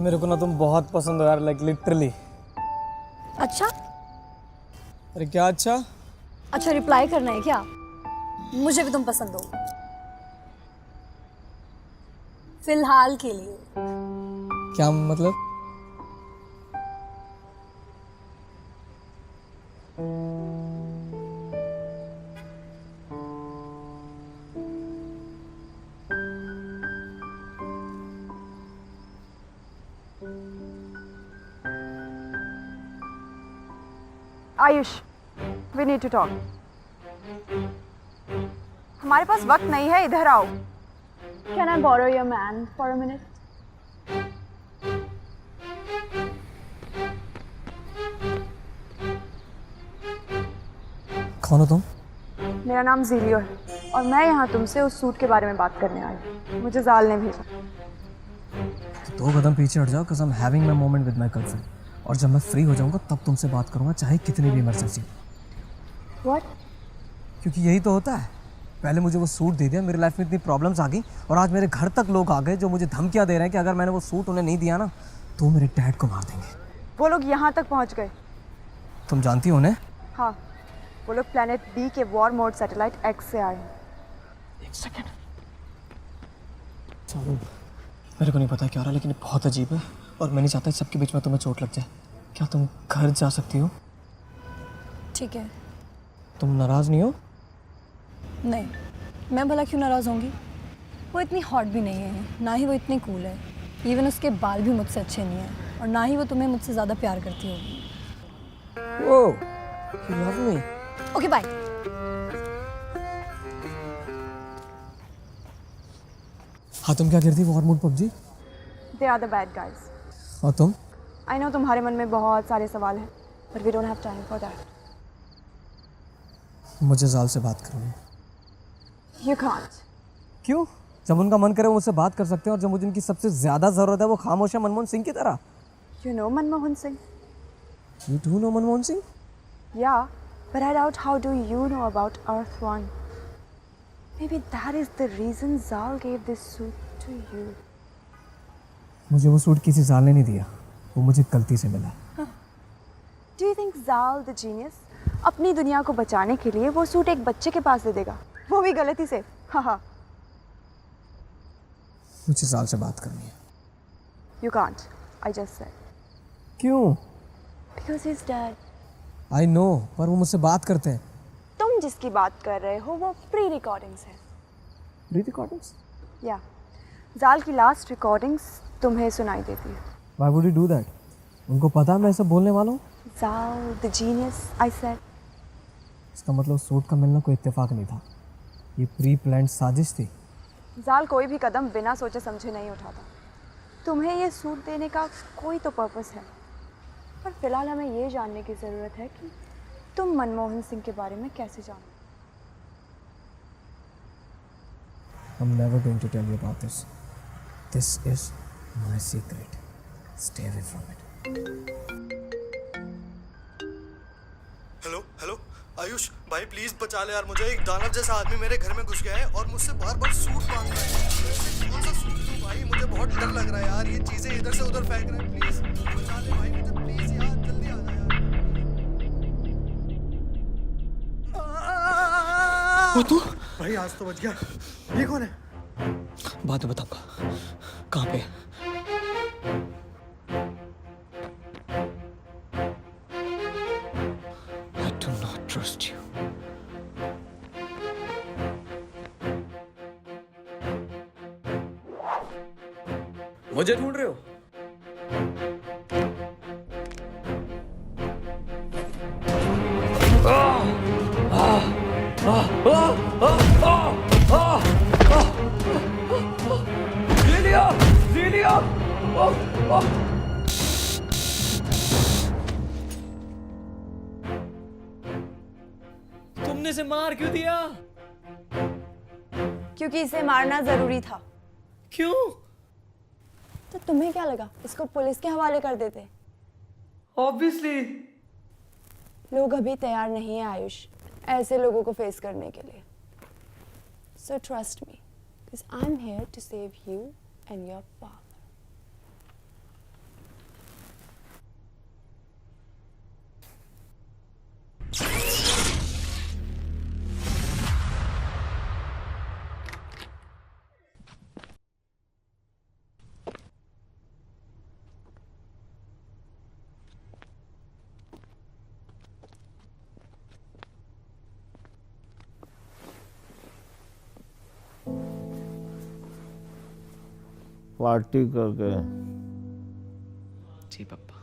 मेरे को ना तुम बहुत पसंद हो यार, लाइक लिटरली। अच्छा अरे क्या अच्छा? अच्छा रिप्लाई करना है क्या? मुझे भी तुम पसंद हो, फिलहाल के लिए। क्या मतलब? Ayush, we need to talk. हमारे पास वक्त नहीं है, इधर आओ। Can I borrow your man for a minute? कौन हो तुम? मेरा नाम जीलियो है और मैं यहाँ तुमसे उस सूट के बारे में बात करने आई हूँ। मुझे जाल ने भेजा। दो कदम पीछे हट जाओ, cause I'm having my moment with my girlfriend. और जब मैं फ्री हो जाऊंगा तब तुमसे बात करूंगा, चाहे कितनी भी इमरजेंसी। What? क्योंकि यही तो होता है। पहले मुझे वो सूट दे दिया, मेरी लाइफ में इतनी प्रॉब्लम्स आ गई, और आज मेरे घर तक लोग आ गए जो मुझे धमकियां दे रहे हैं कि अगर मैंने वो सूट उन्हें नहीं दिया ना तो मेरे डैड को मार देंगे। वो लोग यहाँ तक पहुँच गए। तुम जानती हो उन्हें? हाँ, वो लोग प्लेनेट बी के वॉर मोड सैटेलाइट एक्स से आए हैं। एक सेकेंड। चलो, मेरे को नहीं पता क्या हो रहा, लेकिन बहुत अजीब है और मैं नहीं चाहता सबके बीच में तुम्हें चोट लग जाए। क्या तुम घर जा सकती हो? ठीक है। तुम नाराज नहीं हो? नहीं, मैं भला क्यों नाराज होंगी? वो इतनी हॉट भी नहीं है, ना ही वो इतनी कूल है। इवन उसके बाल भी मुझसे अच्छे नहीं हैं, और ना ही वो तुम्हें मुझसे ज़्यादा प्यार करती होगी। Oh, you love me. Okay bye. हाँ, तुम क्या करती war mode PUBG? They are the bad guys. और तुम? I know तुम्हारे मन में बहुत सारे सवाल हैं, but we don't have time for that. मुझे जाल से बात करनी है। You can't. क्यों? जब उनका मन करे वो मुझसे बात कर सकते हैं, और जब मुझे उनकी सबसे ज्यादा जरूरत है वो खामोश है, मनमोहन सिंह की तरह। You know Manmohan Singh? You do know Manmohan Singh? Yeah, but I doubt how do you know about Earth One? Maybe that is the reason Zal gave this suit to you. मुझे वो सूट किसी जाल ने नहीं दिया, वो मुझे गलती से मिला। Do you think Zal the genius अपनी दुनिया को बचाने के लिए वो सूट एक बच्चे के पास दे देगा, वो भी गलती से? हाँ। मुझे जाल से बात करनी है। You can't. I just said. क्यों? Because he's dead. I know, पर वो मुझसे बात करते हैं। तुम जिसकी बात कर रहे हो वो प्री रिकॉर्डिंग्स है। Pre recordings? या जाल की लास्ट रिकॉर्डिंग्स तुम्हें सुनाई देती है। Why would you do that? उनको पता है मैं ऐसा बोलने वाला हूँ? Zal the genius, I said. इसका मतलब सूट का मिलना कोई इत्तेफाक नहीं था, ये प्री प्लान्ड साजिश थी। जाल कोई भी कदम बिना सोचे समझे नहीं उठाता। तुम्हें ये सूट देने का कोई तो पर्पस है, पर फिलहाल हमें ये जानने की ज़रूरत है कि तुम मनमोहन सिंह के बारे में कैसे जानो। I'm never going to tell you about this. This is my secret. Stay away from it. Hello hello Ayush भाई, प्लीज बचा ले यार मुझे। एक दानव जैसा आदमी मेरे घर में घुस गया है और मुझसे बार बार सूट मांग रहा है। कौन सा सूट दूं भाई? मुझे बहुत डर लग रहा है यार, ये चीजें इधर से उधर फेंक रहा है। प्लीज बचा ले भाई मुझे, प्लीज यार, जल्दी आ जा यार। वो तू? भाई आज तो बच गया। ये कौन है? बाद में बताऊंगा। कहाँ पे? I do not trust you. मुझे ढूंढ रहे हो? ज़ीलिया, ज़ीलिया, तुमने इसे मार क्यों दिया? क्योंकि इसे मारना जरूरी था। क्यों? तो तुम्हें क्या लगा इसको पुलिस के हवाले कर देते? ऑब्वियसली लोग अभी तैयार नहीं है आयुष ऐसे लोगों को फेस करने के लिए। So trust me, because I am here to save you and your father. Party करके जी पापा।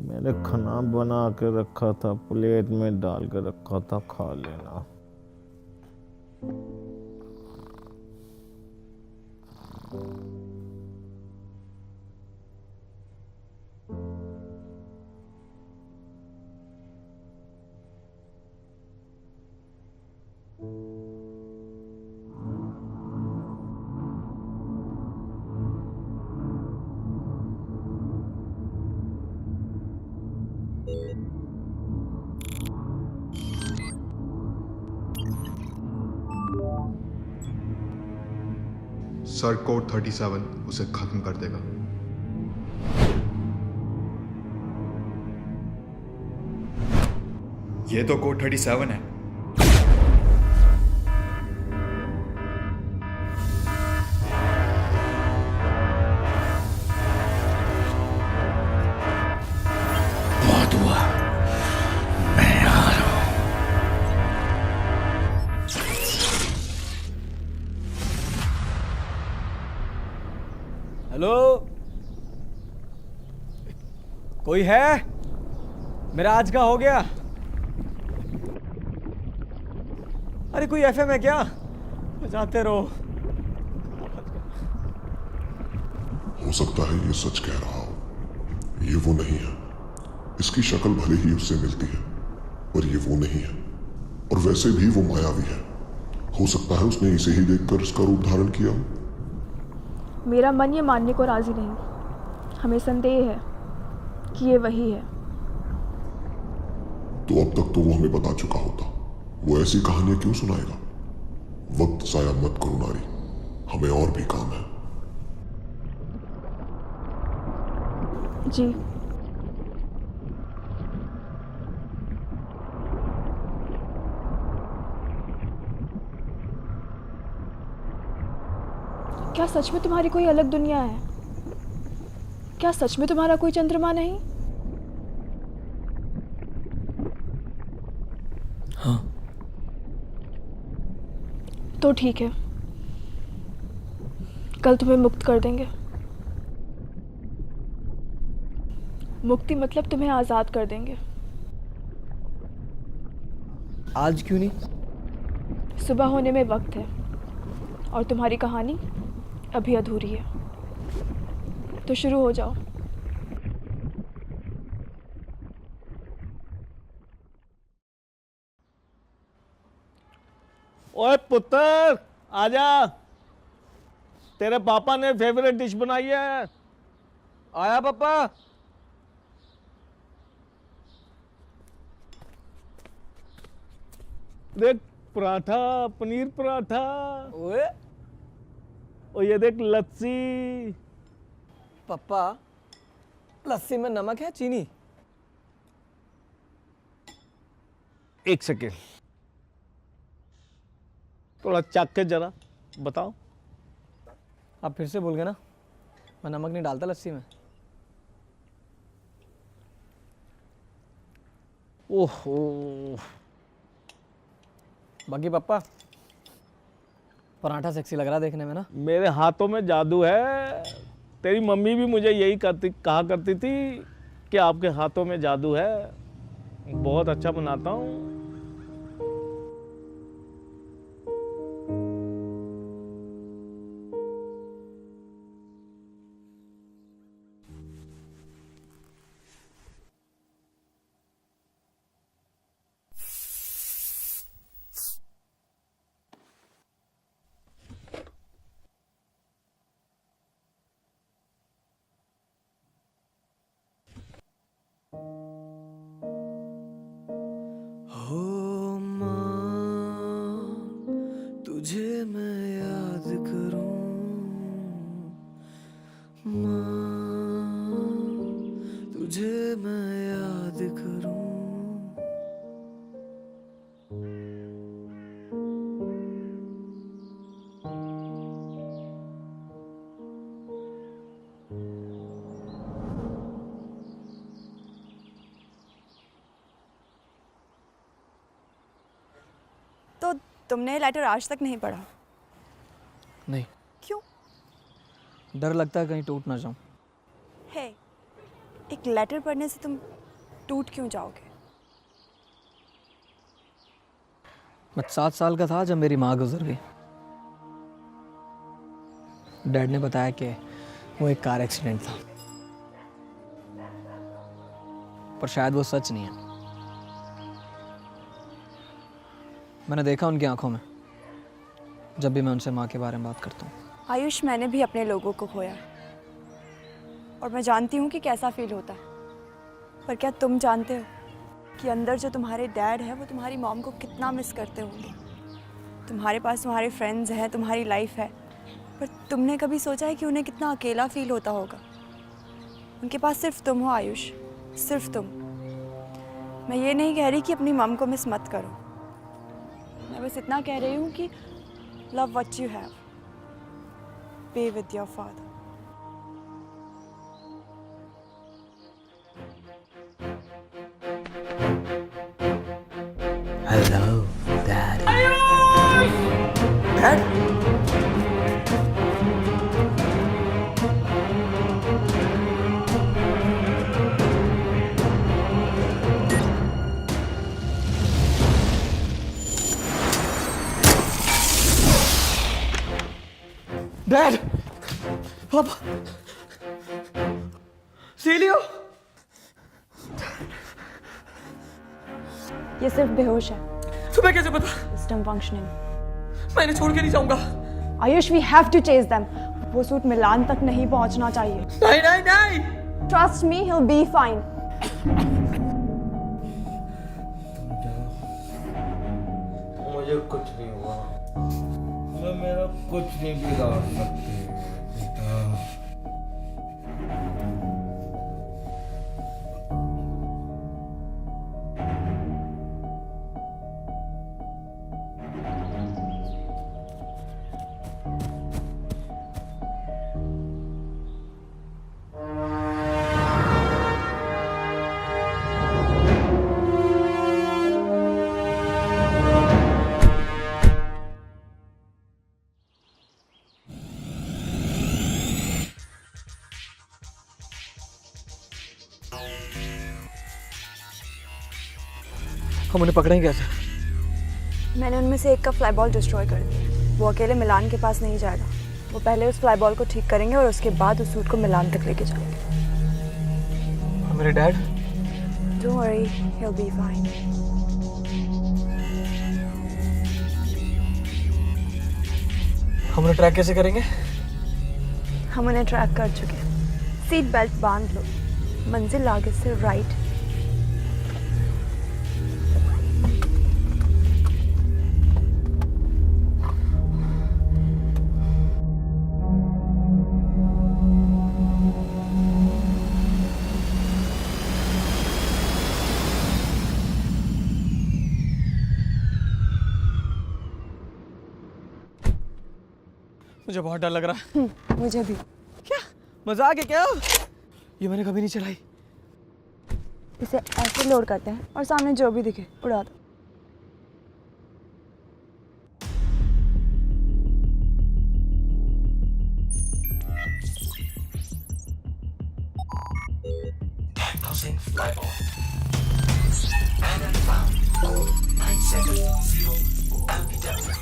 मैंने खाना बना के रखा था, प्लेट में डाल के रखा था, खा लेना। सर कोड 37 उसे खत्म कर देगा। ये तो कोड 37 है। बहुत हुआ, मैं आ रहा हूं। हेलो, कोई है? मेरा आज का हो गया। अरे कोई एफएम है क्या? बजाते रहो। हो सकता है ये सच कह रहा हो, ये वो नहीं है। इसकी शक्ल भले ही उससे मिलती है पर ये वो नहीं है, और वैसे भी वो मायावी है। हो सकता है उसने इसे ही देखकर इसका रूप धारण किया हो। मेरा मन ये मानने को राजी नहीं। हमें संदेह है कि ये वही है। तो अब तक तो वो हमें बता चुका होता। वो ऐसी कहानियां क्यों सुनाएगा? वक्त जाया मत करो नारी, हमें और भी काम है। जी। क्या सच में तुम्हारी कोई अलग दुनिया है? क्या सच में तुम्हारा कोई चंद्रमा नहीं? हाँ। तो ठीक है, कल तुम्हें मुक्त कर देंगे। मुक्ति मतलब तुम्हें आजाद कर देंगे। आज क्यों नहीं? सुबह होने में वक्त है और तुम्हारी कहानी अभी अधूरी है, तो शुरू हो जाओ। ओए पुत्र, आजा, तेरे पापा ने फेवरेट डिश बनाई है। आया पापा। देख पराठा, पनीर पराठा। ओए, और ये देख लस्सी। पापा, लस्सी में नमक है चीनी? एक सेकेंड, थोड़ा चख के जरा बताओ। आप फिर से बोल गए ना, मैं नमक नहीं डालता लस्सी में। ओहो, बाकी पापा, पराठा सेक्सी लग रहा है देखने में ना। मेरे हाथों में जादू है। तेरी मम्मी भी मुझे यही कहा करती थी कि आपके हाथों में जादू है। बहुत अच्छा बनाता हूँ। तो तुमने लेटर आज तक नहीं पढ़ा? नहीं। क्यों? डर लगता है कहीं टूट ना जाऊं। है, एक लेटर पढ़ने से तुम टूट क्यों जाओगे? मैं 7 साल का था जब मेरी माँ गुजर गई। डैड ने बताया कि वो एक कार एक्सीडेंट था, पर शायद वो सच नहीं है। मैंने देखा उनकी आंखों में जब भी मैं उनसे माँ के बारे में बात करता हूँ। आयुष, मैंने भी अपने लोगों को खोया और मैं जानती हूँ कि कैसा फील होता है। पर क्या तुम जानते हो कि अंदर जो तुम्हारे डैड है वो तुम्हारी मॉम को कितना मिस करते होंगे? तुम्हारे पास तुम्हारे फ्रेंड्स हैं, तुम्हारी लाइफ है, पर तुमने कभी सोचा है कि उन्हें कितना अकेला फील होता होगा? उनके पास सिर्फ तुम हो आयुष, सिर्फ तुम। मैं ये नहीं कह रही कि अपनी मॉम को मिस मत करो, मैं बस इतना कह रही हूँ कि love what you have, be with your father. Hello daddy. Dad? Dad, पापा, सीलियो। ये सिर्फ बेहोश है। तुम्हें कैसे पता? System functioning. मैं इन्हें छोड़ के नहीं जाऊंगा। Ayush, we have to chase them. वो सूट मिलान तक नहीं पहुंचना चाहिए। नहीं नहीं नहीं। Trust me, he will be fine. मुझे कुछ नहीं हुआ, मैं मेरा कुछ नहीं बिगाड़ सकती बेटा। हम उन्हें पकड़ेंगे कैसे? मैंने उनमें से एक का फ्लाई बॉल डिस्ट्रॉय कर दिया। वो अकेले मिलान के पास नहीं जाएगा। वो पहले उस फ्लाई बॉल को ठीक करेंगे और उसके बाद उस सूट को मिलान तक लेके जाएंगे। और मेरे dad? Don't worry, he will be fine. हम उन्हें ट्रैक कैसे करेंगे? हम उन्हें ट्रैक कर चुके हैं। सीट बेल्ट बांध लो, मंजिल आगे से राइट। मुझे बहुत डर लग रहा है। मुझे भी। क्या मजाक है क्या? ये मैंने कभी नहीं चलाई। इसे ऐसे लोड करते हैं और सामने जो भी दिखे उड़ा दो। Diagnosing flyball. Pattern found. Code 970 LBW.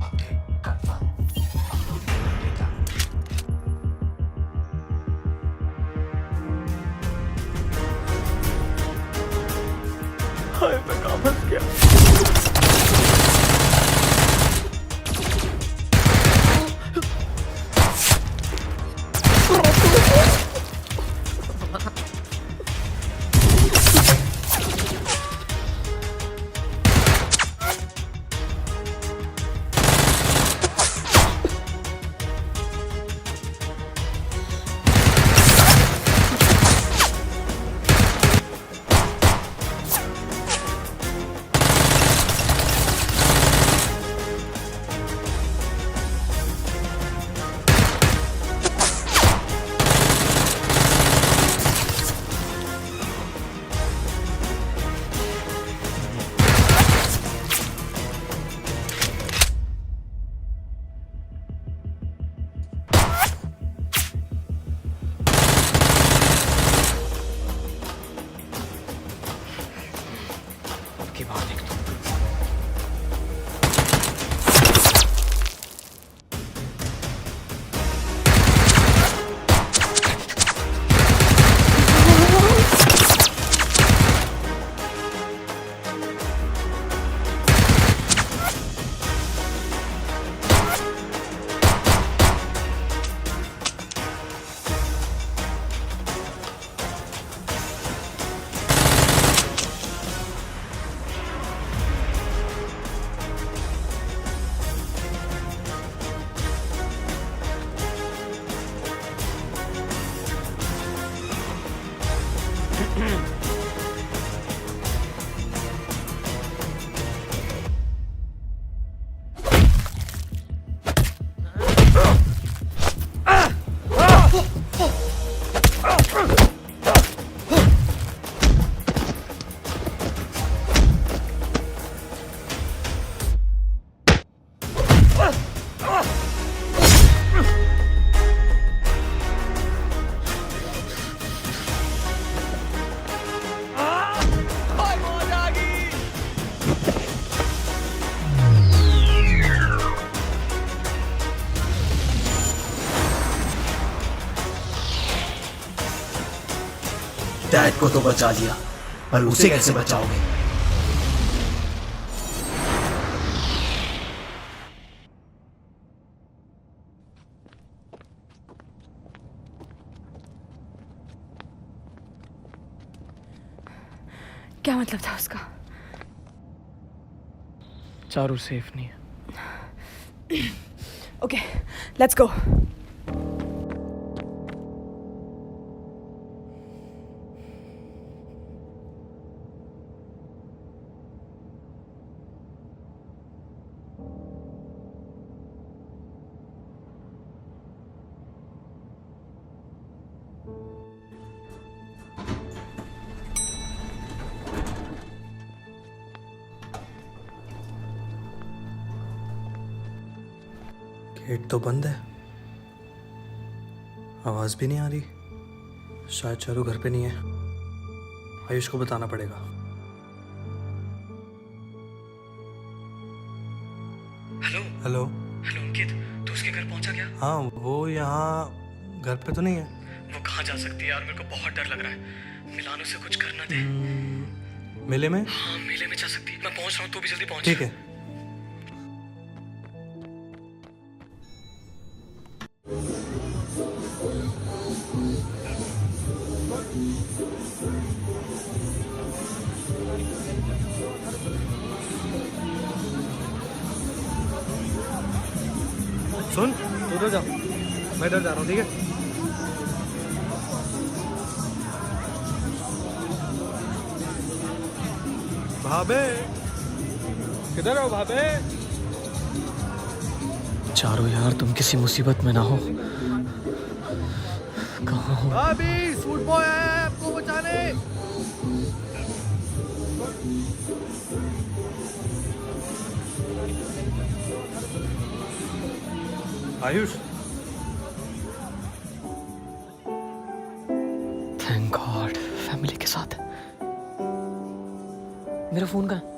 Update confirmed. Uploading data. हाय, मैं कहाँ फंस गया? डैड को तो बचा लिया, पर उसे कैसे बचाओगे? क्या मतलब था उसका? चारू सेफ नहीं है। Okay, let's go. गेट तो बंद है, आवाज भी नहीं आ रही। शायद चारू घर पे नहीं है। आयुष को बताना पड़ेगा। हेलो हेलो हेलो अंकित, तू उसके घर पहुंचा क्या? हाँ, वो यहाँ घर पे तो नहीं है। वो कहाँ जा सकती है यार, मेरे को बहुत डर लग रहा है। मिलान उसे कुछ करना दे। मेले में? हाँ, मेले में जा सकती है। मैं पहुंच रहा हूँ, तू भी जल्दी पहुंच। ठीक है। सुन, तू उधर जा, मैं इधर जा रहा हूँ, ठीक है? भाभे, किधर हो भाभे? चारू यार, तुम किसी मुसीबत में ना हो। कहाँ हो? भाभी, सूट बॉय आया है आपको बचाने। आयुष, थैंक गॉड, फैमिली के साथ। मेरा फोन कहाँ है?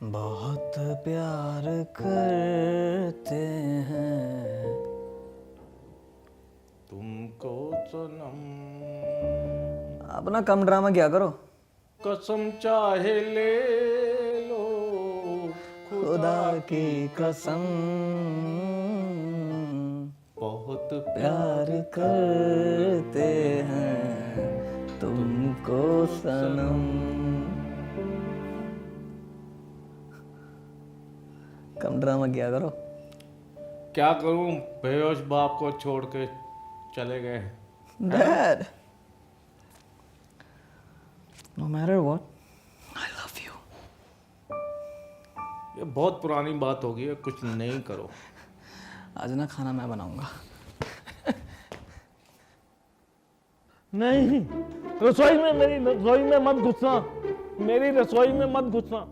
बहुत प्यार करते हैं तुमको सनम। अपना कम ड्रामा क्या करो। कसम चाहे ले लो खुदा की कसम, बहुत प्यार करते हैं तुमको सनम। कम ड्रामा किया करो। क्या करूं, बेहोश बाप को छोड़ के चले गए। Dad, no matter what, I love you. ये बहुत पुरानी बात होगी, कुछ नहीं करो। आज ना खाना मैं बनाऊंगा। नहीं, रसोई में, मेरी रसोई में मत घुसना, मेरी रसोई में मत घुसना।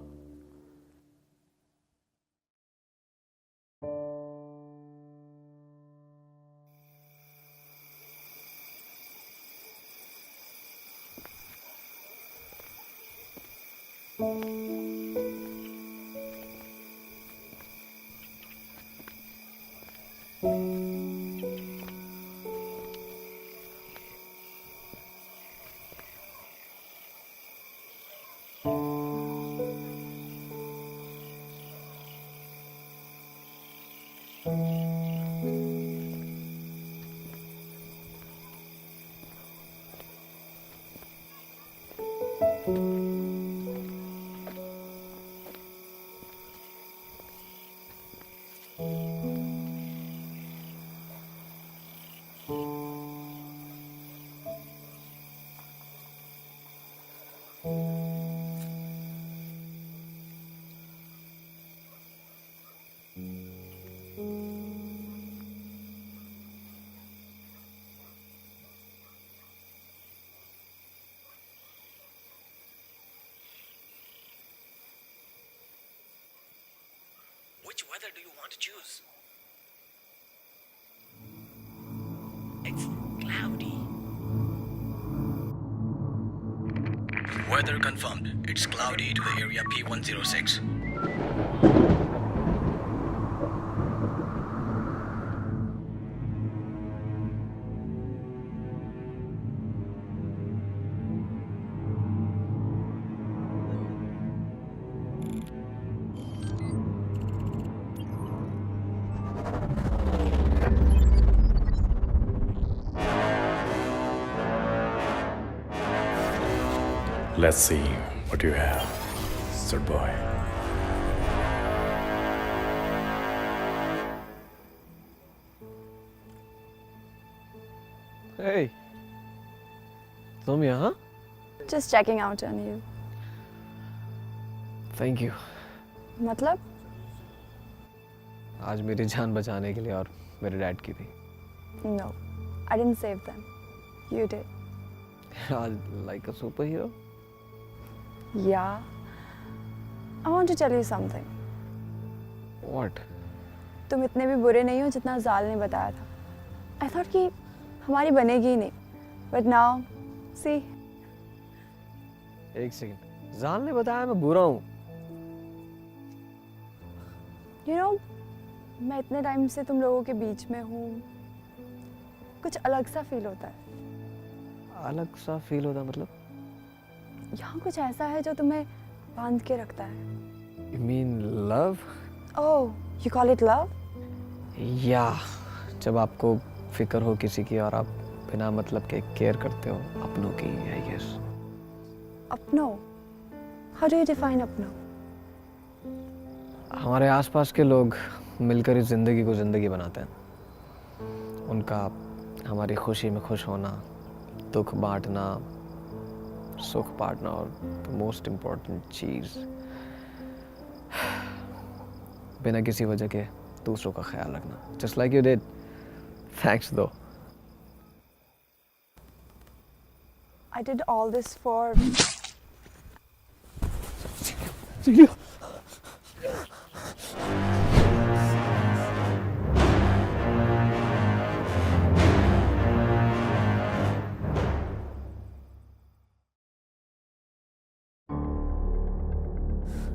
Which weather do you want to choose? It's cloudy. Weather confirmed. It's cloudy to the area P106. Let's see what you have, sir boy. Hey, तुम यहाँ? Just checking out on you. Thank you. मतलब? आज मेरी जान बचाने के लिए और मेरे डैड की भी. No, I didn't save them. You did. Like a superhero? Yeah. I want to tell you something. What? तुम इतने भी बुरे नहीं हो जितना जाल ने बताया था. I thought कि हमारी बनेगी ही नहीं. But now, see. एक सेकंड. जाल ने बताया मैं बुरा हूँ. You know, मैं इतने टाइम से तुम लोगों के बीच में हूँ. कुछ अलग सा फील होता है. अलग सा फील होता मतलब? यहाँ कुछ ऐसा है जो तुम्हें बांध के रखता है. You mean love? Oh, you call it love? Yeah. जब आपको फिक्र हो किसी की और आप बिना मतलब के केयर करते हो अपनों की, I guess. अपनों? How do you define अपनों? हमारे आसपास के लोग मिलकर इस जिंदगी को जिंदगी बनाते हैं. उनका हमारी खुशी में खुश होना, दुख बांटना, सुख बांटना और मोस्ट इम्पोर्टेंट चीज बिना किसी वजह के दूसरों का ख्याल रखना. Just like you did. Thanks दो. I did all this for.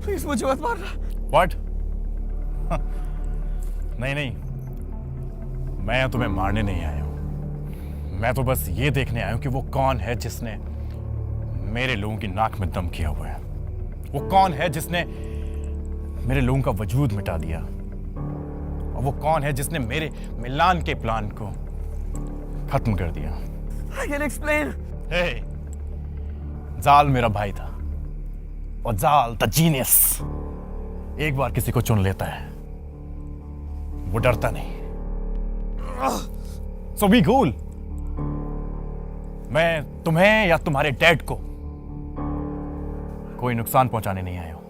Please मुझे मत मारना. What? नहीं नहीं, मैं तुम्हें मारने नहीं आया हूं. मैं तो बस ये देखने आया हूं कि वो कौन है जिसने मेरे लोगों की नाक में दम किया हुआ है. वो कौन है जिसने मेरे लोगों का वजूद मिटा दिया. और वो कौन है जिसने मेरे मिलान के प्लान को खत्म कर दिया. I can explain. Hey, जाल मेरा भाई था. और जाल द जीनियस एक बार किसी को चुन लेता है, वो डरता नहीं. So be cool. मैं तुम्हें या तुम्हारे डैड को कोई नुकसान पहुंचाने नहीं आया हूं.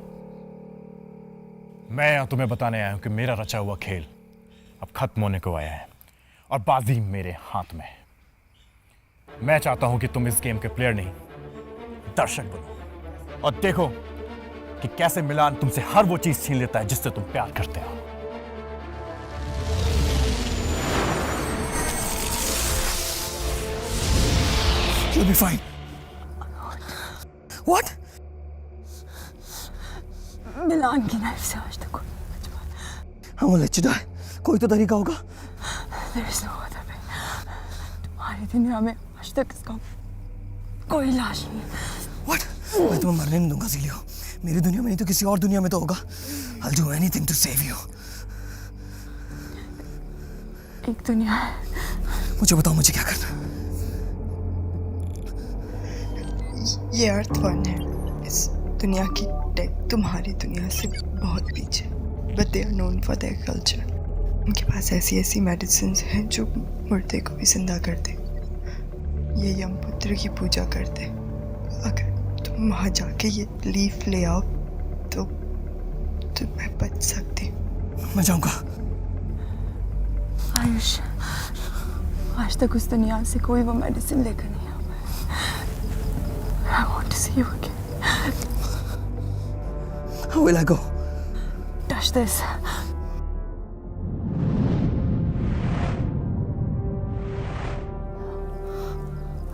मैं तुम्हें बताने आया हूं कि मेरा रचा हुआ खेल अब खत्म होने को आया है और बाजी मेरे हाथ में है. मैं चाहता हूं कि तुम इस गेम के प्लेयर नहीं, दर्शक बनो और देखो कि कैसे मिलान तुमसे हर वो चीज छीन लेता है जिससे तुम प्यार करते हो. You'll be fine. What? मिलान की नाइफ से आज तक I won't let you die. कोई तो तरीका होगा. There is no other way. तुम्हारी दुनिया में आज तक इसका कोई इलाज नहीं. What? मैं तुम्हें मरने नहीं दूंगा ज़ीलियो. मेरी दुनिया में नहीं तो किसी और दुनिया में तो होगा. I'll do anything to save you. एक दुनिया है. मुझे बताओ मुझे क्या करना है. ये अर्थ वन है. इस दुनिया की टेक तुम्हारी दुनिया से बहुत पीछे. But they are known for their culture. उनके पास ऐसी ऐसी मेडिसिन हैं जो मुर्दे को भी जिंदा कर दे. ये यमपुत्र की पूजा करते. अगर तुम वहाँ जाके ये लीफ ले आओ तो मैं बच सकती. मैं जाऊँगा. आयुष, आज तक उस दुनिया से कोई वो मेडिसिन लेकर नहीं आ पाया. I want to see you again. How will I go? Touch this.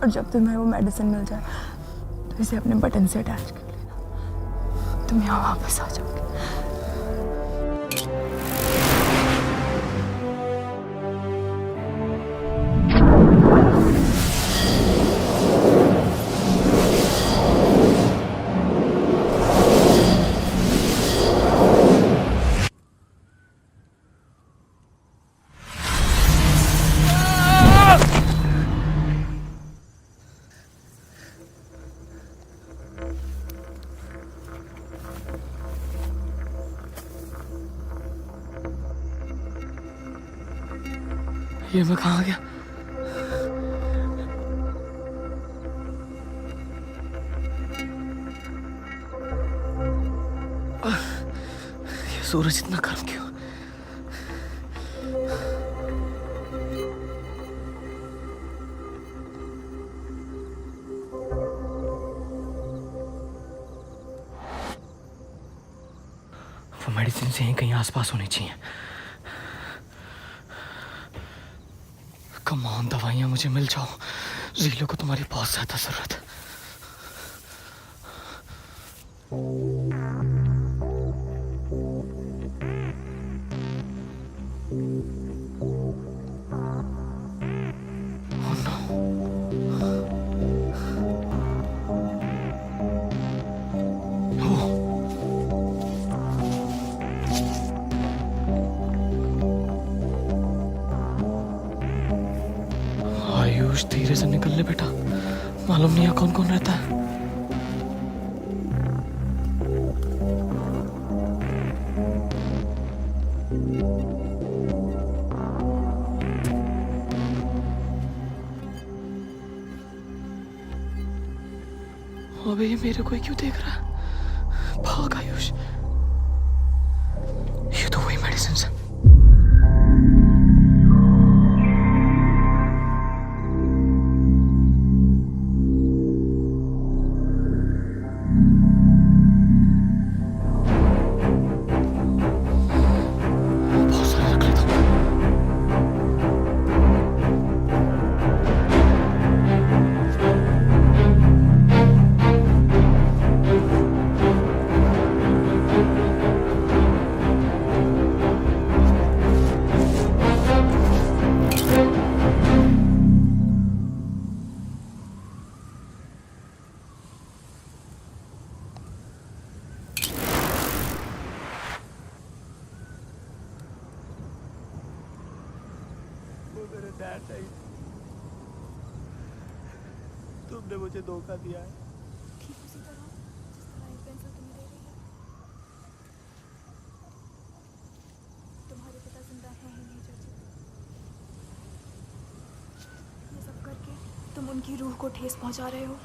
और जब तुम्हें वो मेडिसिन मिल जाए तो इसे अपने बटन से अटैच कर लेना। तुम यहाँ वापस आ जाओगे। ये मैं कहाँ गया? ये सूरज इतना गर्म क्यों? वो मेडिसिन से यहीं कहीं आसपास होनी चाहिए। कम ऑन, दवाइयाँ मुझे मिल जाओ। ज़ीलो को तुम्हारी बहुत ज़्यादा ज़रूरत है। आयुष, धीरे से निकल ले बेटा, मालूम नहीं है कौन कौन रहता है। अबे ये मेरे को ही क्यों देख रहा है? भाग आयुष, ये तो वही मेडिसिन है। मेरे डैड नहीं, तुमने मुझे धोखा दिया है। ठीक उसी तरह जिस तरह ये पेंसिल तुम्हें दे रही है। तुम्हारे पिता जिंदा है ही नहीं चाची। ये सब करके तुम उनकी रूह को ठेस पहुंचा रहे हो।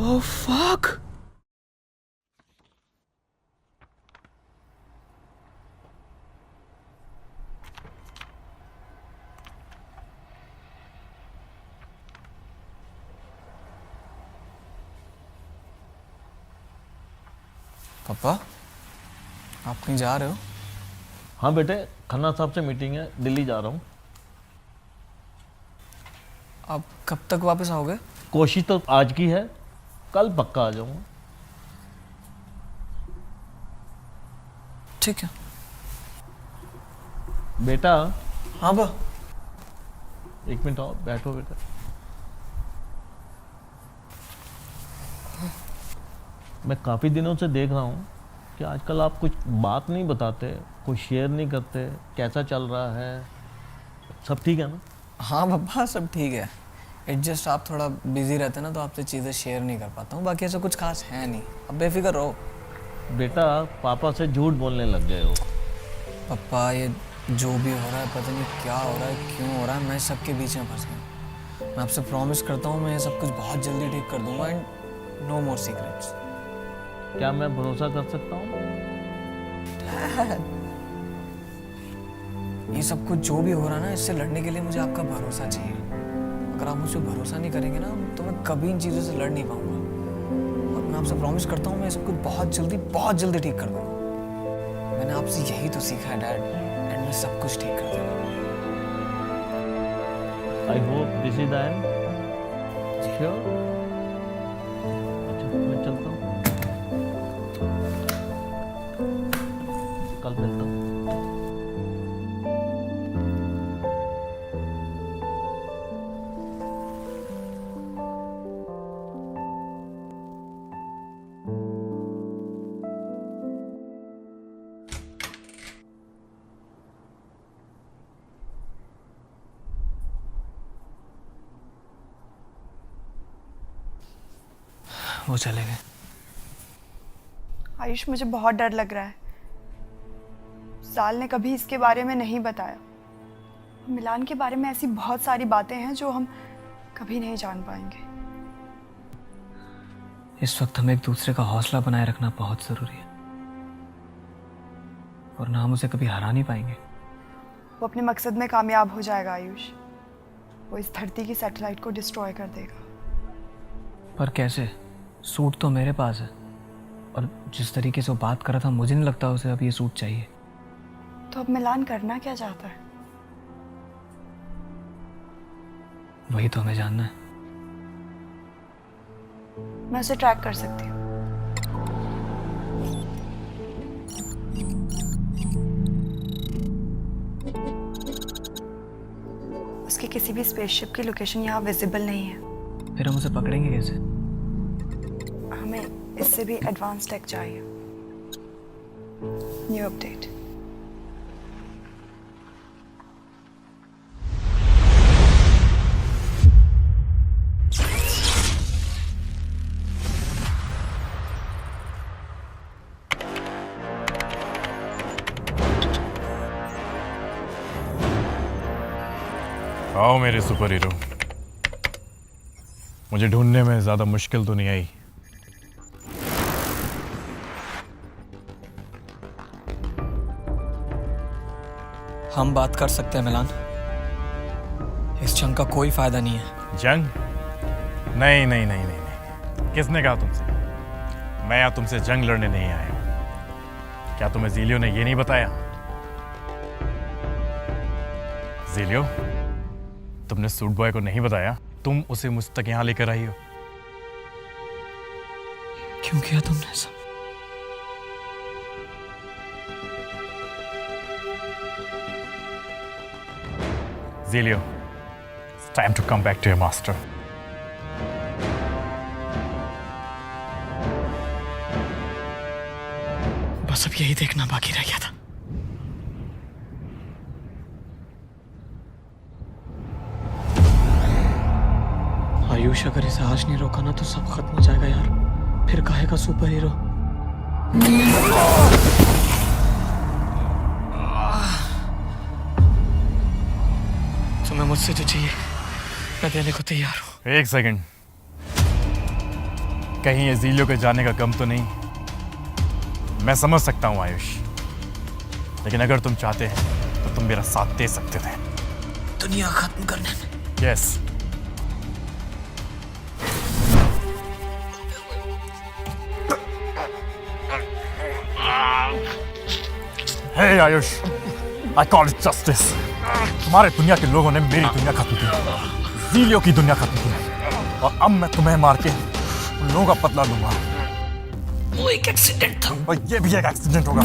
Oh fuck! पापा, आप कहीं जा रहे हो? हाँ बेटे, खन्ना साहब से मीटिंग है, दिल्ली जा रहा हूँ। आप कब तक वापस आओगे? कोशिश तो आज की है, कल पक्का आ जाऊंगा। ठीक है बेटा। हाँ बा। एक मिनट आओ, बैठो बेटा। मैं काफ़ी दिनों से देख रहा हूँ कि आजकल आप कुछ बात नहीं बताते, कुछ शेयर नहीं करते, कैसा चल रहा है? सब ठीक है ना? हाँ पापा, सब ठीक है। एडजस्ट आप थोड़ा बिजी रहते ना, तो आपसे चीज़ें शेयर नहीं कर पाता हूँ। बाकी ऐसा कुछ खास है नहीं, अब बेफिक्र रहो। बेटा, पापा से झूठ बोलने लग गए हो। पापा, ये जो भी हो रहा है, पता नहीं क्या हो रहा है, क्यों हो रहा है, मैं सबके बीच में फंस गया। मैं आपसे प्रॉमिस करता हूँ, मैं ये सब कुछ बहुत जल्दी ठीक कर दूंगा एंड नो मोर सीक्रेट्स। क्या मैं भरोसा कर सकता हूँ? ये सब कुछ जो भी हो रहा है ना, इससे लड़ने के लिए मुझे आपका भरोसा चाहिए। अगर आप मुझ पर भरोसा नहीं करेंगे ना तो मैं कभी इन चीज़ों से लड़ नहीं पाऊंगा। और मैं आपसे प्रॉमिस करता हूँ मैं सब कुछ बहुत जल्दी ठीक कर दूंगा। मैंने आपसे यही तो सीखा है डैड, एंड मैं सब कुछ ठीक कर दूंगा। I hope this is the end. Sure? अच्छा मैं चलता हूँ, कल मिलता हूँ। वो चले गए। आयुष मुझे बहुत डर लग रहा है। साल ने कभी इसके बारे में नहीं बताया। मिलान के बारे में ऐसी बहुत सारी बातें हैं जो हम कभी नहीं जान पाएंगे। इस वक्त हमें एक दूसरे का हौसला बनाए रखना बहुत जरूरी है, वरना हम उसे कभी हरा नहीं पाएंगे। वो अपने मकसद में कामयाब हो जाएगा आयुष। वो इस धरती की सैटेलाइट को डिस्ट्रॉय कर देगा। पर कैसे? सूट तो मेरे पास है, और जिस तरीके से वो बात कर रहा था मुझे नहीं लगता उसे अब ये सूट चाहिए। तो अब मिलान करना क्या चाहता है? वही तो हमें जानना है। मैं उसे ट्रैक कर सकती हूँ। उसके किसी भी स्पेसशिप की लोकेशन यहाँ विजिबल नहीं है। फिर हम उसे पकड़ेंगे कैसे? हमें इससे भी एडवांस टेक चाहिए। New update. आओ मेरे सुपर हीरो। मुझे ढूंढने में ज्यादा मुश्किल तो नहीं आई। हम बात कर सकते हैं मिलान। इस जंग का कोई फायदा नहीं है। जंग? नहीं नहीं नहीं नहीं नहीं। किसने कहा तुमसे? मैं यहाँ तुमसे जंग लड़ने नहीं आया हूं। क्या तुम्हें ज़ीलियो ने ये नहीं बताया? ज़ीलियो, तुमने सूट बॉय को नहीं बताया तुम उसे मुझ तक यहाँ लेकर आई हो? क्यों किया तुमने ऐसा? Zelio, it's time to come back to your master. बस अब यही देखना बाकी रह गया था। आयुष अगर इसे आज नहीं रोका ना तो सब खत्म हो जाएगा यार। फिर काहे का सुपर हीरो? तुम्हें मुझसे जो चाहिए मैं देने को तैयार हूँ। एक सेकंड, कहीं ये ज़ीलियो के जाने का गम तो नहीं? मैं समझ सकता हूँ आयुष, लेकिन अगर तुम चाहते हैं तो तुम मेरा साथ दे सकते थे दुनिया खत्म करने में। Yes. Hey Ayush, I call it justice. तुम्हारे दुनिया के लोगों ने मेरी दुनिया खत्म की, ज़ीलियो की दुनिया खत्म की, और अब मैं तुम्हें मार के उन लोगों का बदला लूंगा। वो एक एक्सीडेंट था, और ये भी एक एक्सीडेंट होगा।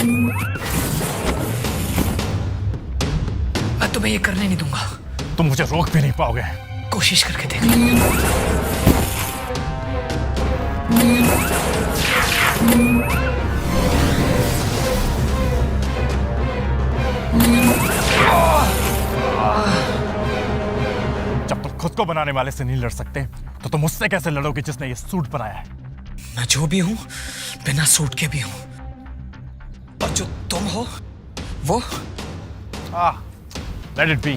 मैं तुम्हें ये करने नहीं दूंगा। तुम मुझे रोक भी नहीं पाओगे। कोशिश करके देख लो। जब तुम खुद को बनाने वाले से नहीं लड़ सकते तो तुम उससे कैसे लड़ोगे जिसने ये सूट बनाया है? मैं जो भी हूं बिना सूट के भी हूं, और जो तुम हो वो लेट इट बी।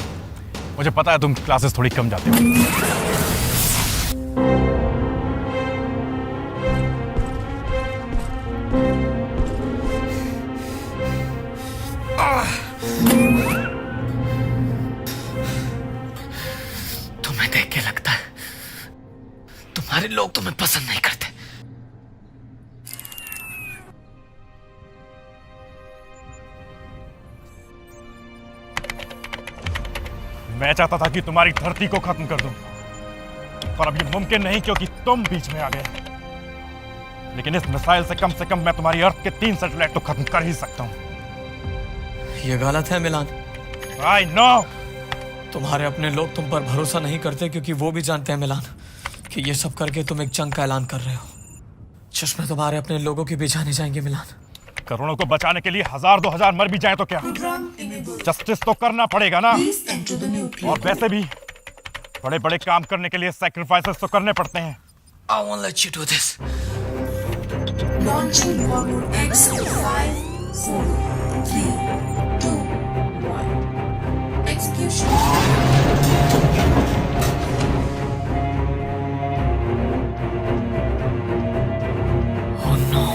मुझे पता है तुम क्लासेस थोड़ी कम जाते हो। तुम्हें देख के लगता है तुम्हारे लोग तुम्हें पसंद नहीं करते। मैं चाहता था कि तुम्हारी धरती को खत्म कर दूं, पर अब ये मुमकिन नहीं क्योंकि तुम बीच में आ गए। लेकिन इस मिसाइल से कम मैं तुम्हारी अर्थ के 3 सैटेलाइट तो खत्म कर ही सकता हूं। ये गलत है मिलान। I know। तुम्हारे अपने लोग तुम पर भरोसा नहीं करते क्योंकि वो भी जानते हैं मिलान कि ये सब करके तुम एक जंग का ऐलान कर रहे हो। चश्मे तुम्हारे अपने लोगों के भी जाने जाएंगे मिलान। करोड़ों को बचाने के लिए 1000-2000 मर भी जाए तो क्या, जस्टिस तो करना पड़ेगा ना। और वैसे भी बड़े बड़े काम करने के लिए सैक्रिफाइसेस तो करने पड़ते हैं। I won't let you do this. Launching forward X 5, 4, 3, 2, 1. Execution. Oh no.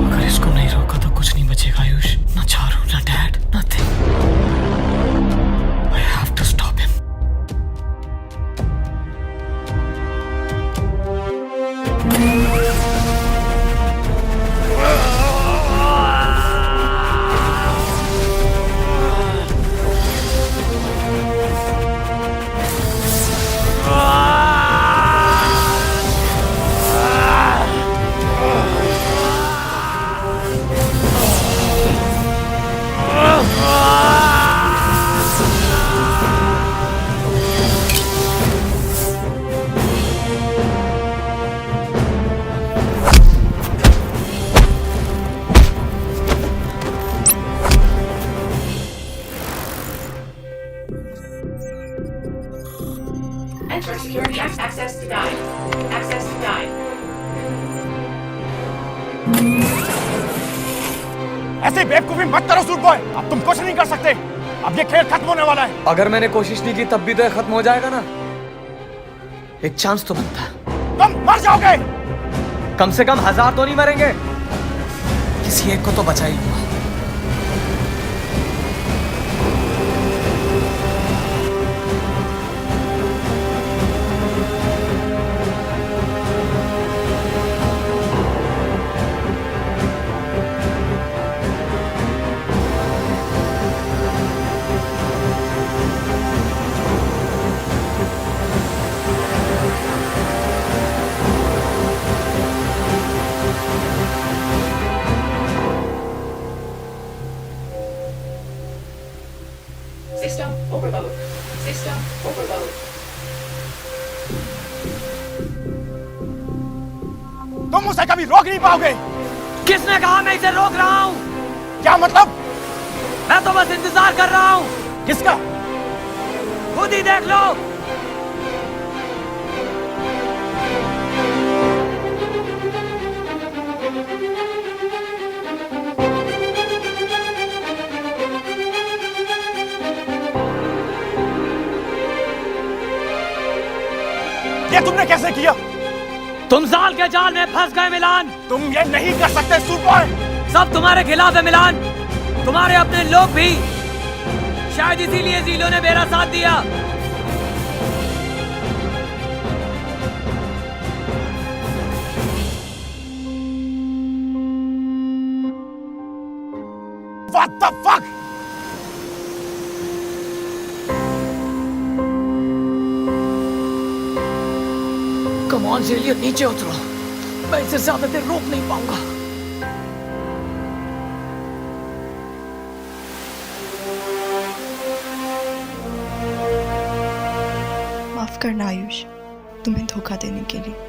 अगर इसको नहीं रोका तो कुछ नहीं बचेगा आयुष। ना चारू, ना dad, nothing. I have to stop him. Enter security access denied. Access denied. ऐसे बेवकूफी मत करो सूट बॉय, अब तुम कुछ नहीं कर सकते। अब ये खेल खत्म होने वाला है। अगर मैंने कोशिश नहीं की तब भी तो ये खत्म हो जाएगा ना। एक चांस तो बनता है। तुम मर जाओगे। कम से कम 1000 तो नहीं मरेंगे, किसी एक को तो बचा ही लूंगा। System overload. System overload. तुम उसे कभी रोक नहीं पाओगे। किसने कहा मैं इसे रोक रहा हूं? क्या मतलब? मैं तो बस इंतजार कर रहा हूं। किसका? खुद ही देख लो। ये तुमने कैसे किया? तुम जाल के जाल में फंस गए मिलान। तुम ये नहीं कर सकते सूट बॉय। सब तुम्हारे खिलाफ है मिलान, तुम्हारे अपने लोग भी। शायद इसीलिए जीलो ने मेरा साथ दिया। What the fuck? Come on जेलियो, नीचे उतरो। मैं इसे ज्यादा देर रोक नहीं पाऊंगा। माफ करना आयुष, तुम्हें धोखा देने के लिए।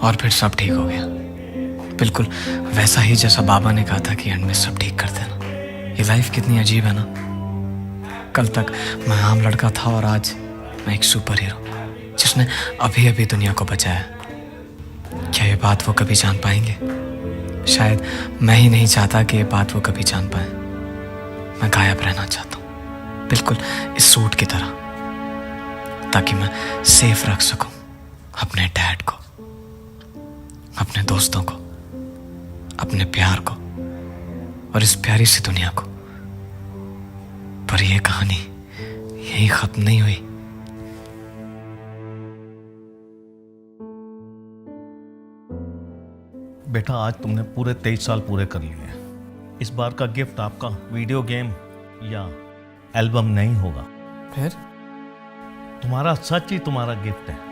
और फिर सब ठीक हो गया, बिल्कुल वैसा ही जैसा बाबा ने कहा था कि एंड में सब ठीक कर देना। ये लाइफ कितनी अजीब है ना। कल तक मैं आम लड़का था और आज मैं एक सुपर हीरो जिसने अभी अभी दुनिया को बचाया। क्या ये बात वो कभी जान पाएंगे? शायद मैं ही नहीं चाहता कि ये बात वो कभी जान पाए। मैं गायब रहना चाहता हूँ, बिल्कुल इस सूट की तरह, ताकि मैं सेफ रख सकूं अपने डैड को, अपने दोस्तों को, अपने प्यार को और इस प्यारी सी दुनिया को। पर यह कहानी यहीं खत्म नहीं हुई। बेटा, आज तुमने पूरे 23 साल पूरे कर लिए हैं। इस बार का गिफ्ट आपका वीडियो गेम या एल्बम नहीं होगा। फिर तुम्हारा सच ही तुम्हारा गिफ्ट है।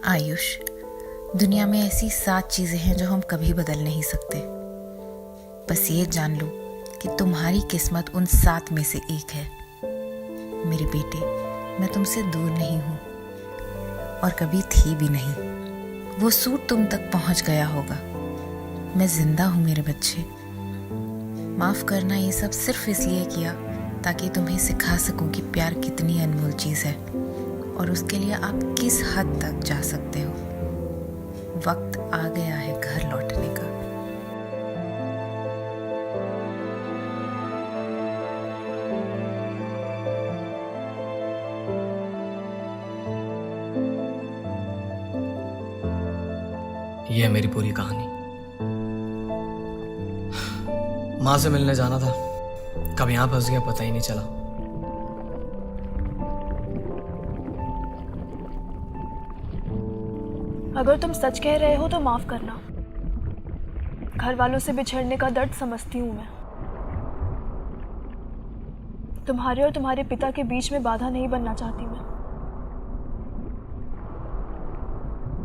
आयुष, दुनिया में ऐसी 7 चीजें हैं जो हम कभी बदल नहीं सकते। बस ये जान लो कि तुम्हारी किस्मत उन 7 में से एक है। मेरे बेटे, मैं तुमसे दूर नहीं हूँ और कभी थी भी नहीं। वो सूट तुम तक पहुँच गया होगा। मैं जिंदा हूँ मेरे बच्चे। माफ करना, ये सब सिर्फ इसलिए किया ताकि तुम्हें सिखा सकूं कि प्यार कितनी अनमोल चीज़ है और उसके लिए आप किस हद तक जा सकते हो। वक्त आ गया है घर लौटने का। ये है मेरी पूरी कहानी। माँ से मिलने जाना था, कब यहाँ फंस गया पता ही नहीं चला। अगर तुम सच कह रहे हो तो माफ करना। घर वालों से बिछड़ने का दर्द समझती हूँ मैं। तुम्हारे और तुम्हारे पिता के बीच में बाधा नहीं बनना चाहती मैं।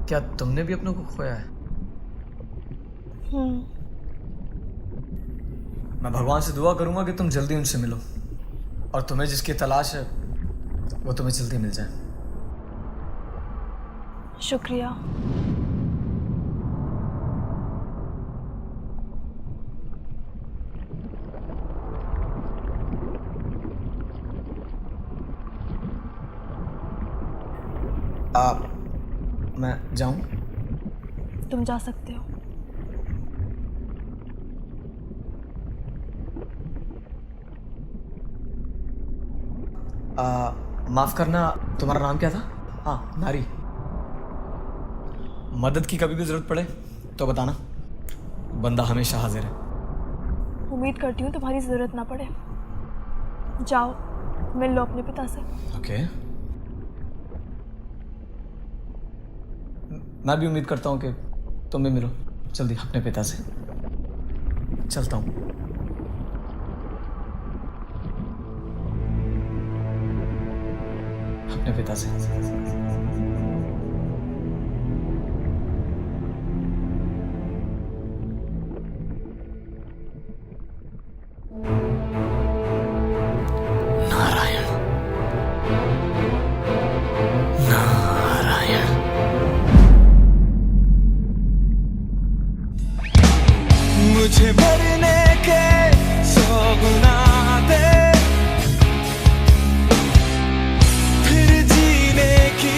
क्या तुमने भी अपनों को खोया है? मैं भगवान से दुआ करूंगा कि तुम जल्दी उनसे मिलो और तुम्हें जिसकी तलाश है वो तुम्हें जल्दी मिल जाए। शुक्रिया। मैं जाऊं? तुम जा सकते हो। माफ करना, तुम्हारा नाम क्या था? हाँ, नारी। मदद की कभी भी जरूरत पड़े तो बताना, बंदा हमेशा हाजिर है। उम्मीद करती हूँ तुम्हारी जरूरत ना पड़े। जाओ, मिल लो अपने पिता से। ओके। मैं भी उम्मीद करता हूँ कि तुम भी मिलो जल्दी अपने पिता से। चलता हूँ। अपने पिता से। मुझे मरने के 100 गुना दे, फिर जीने की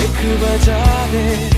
एक वजह दे।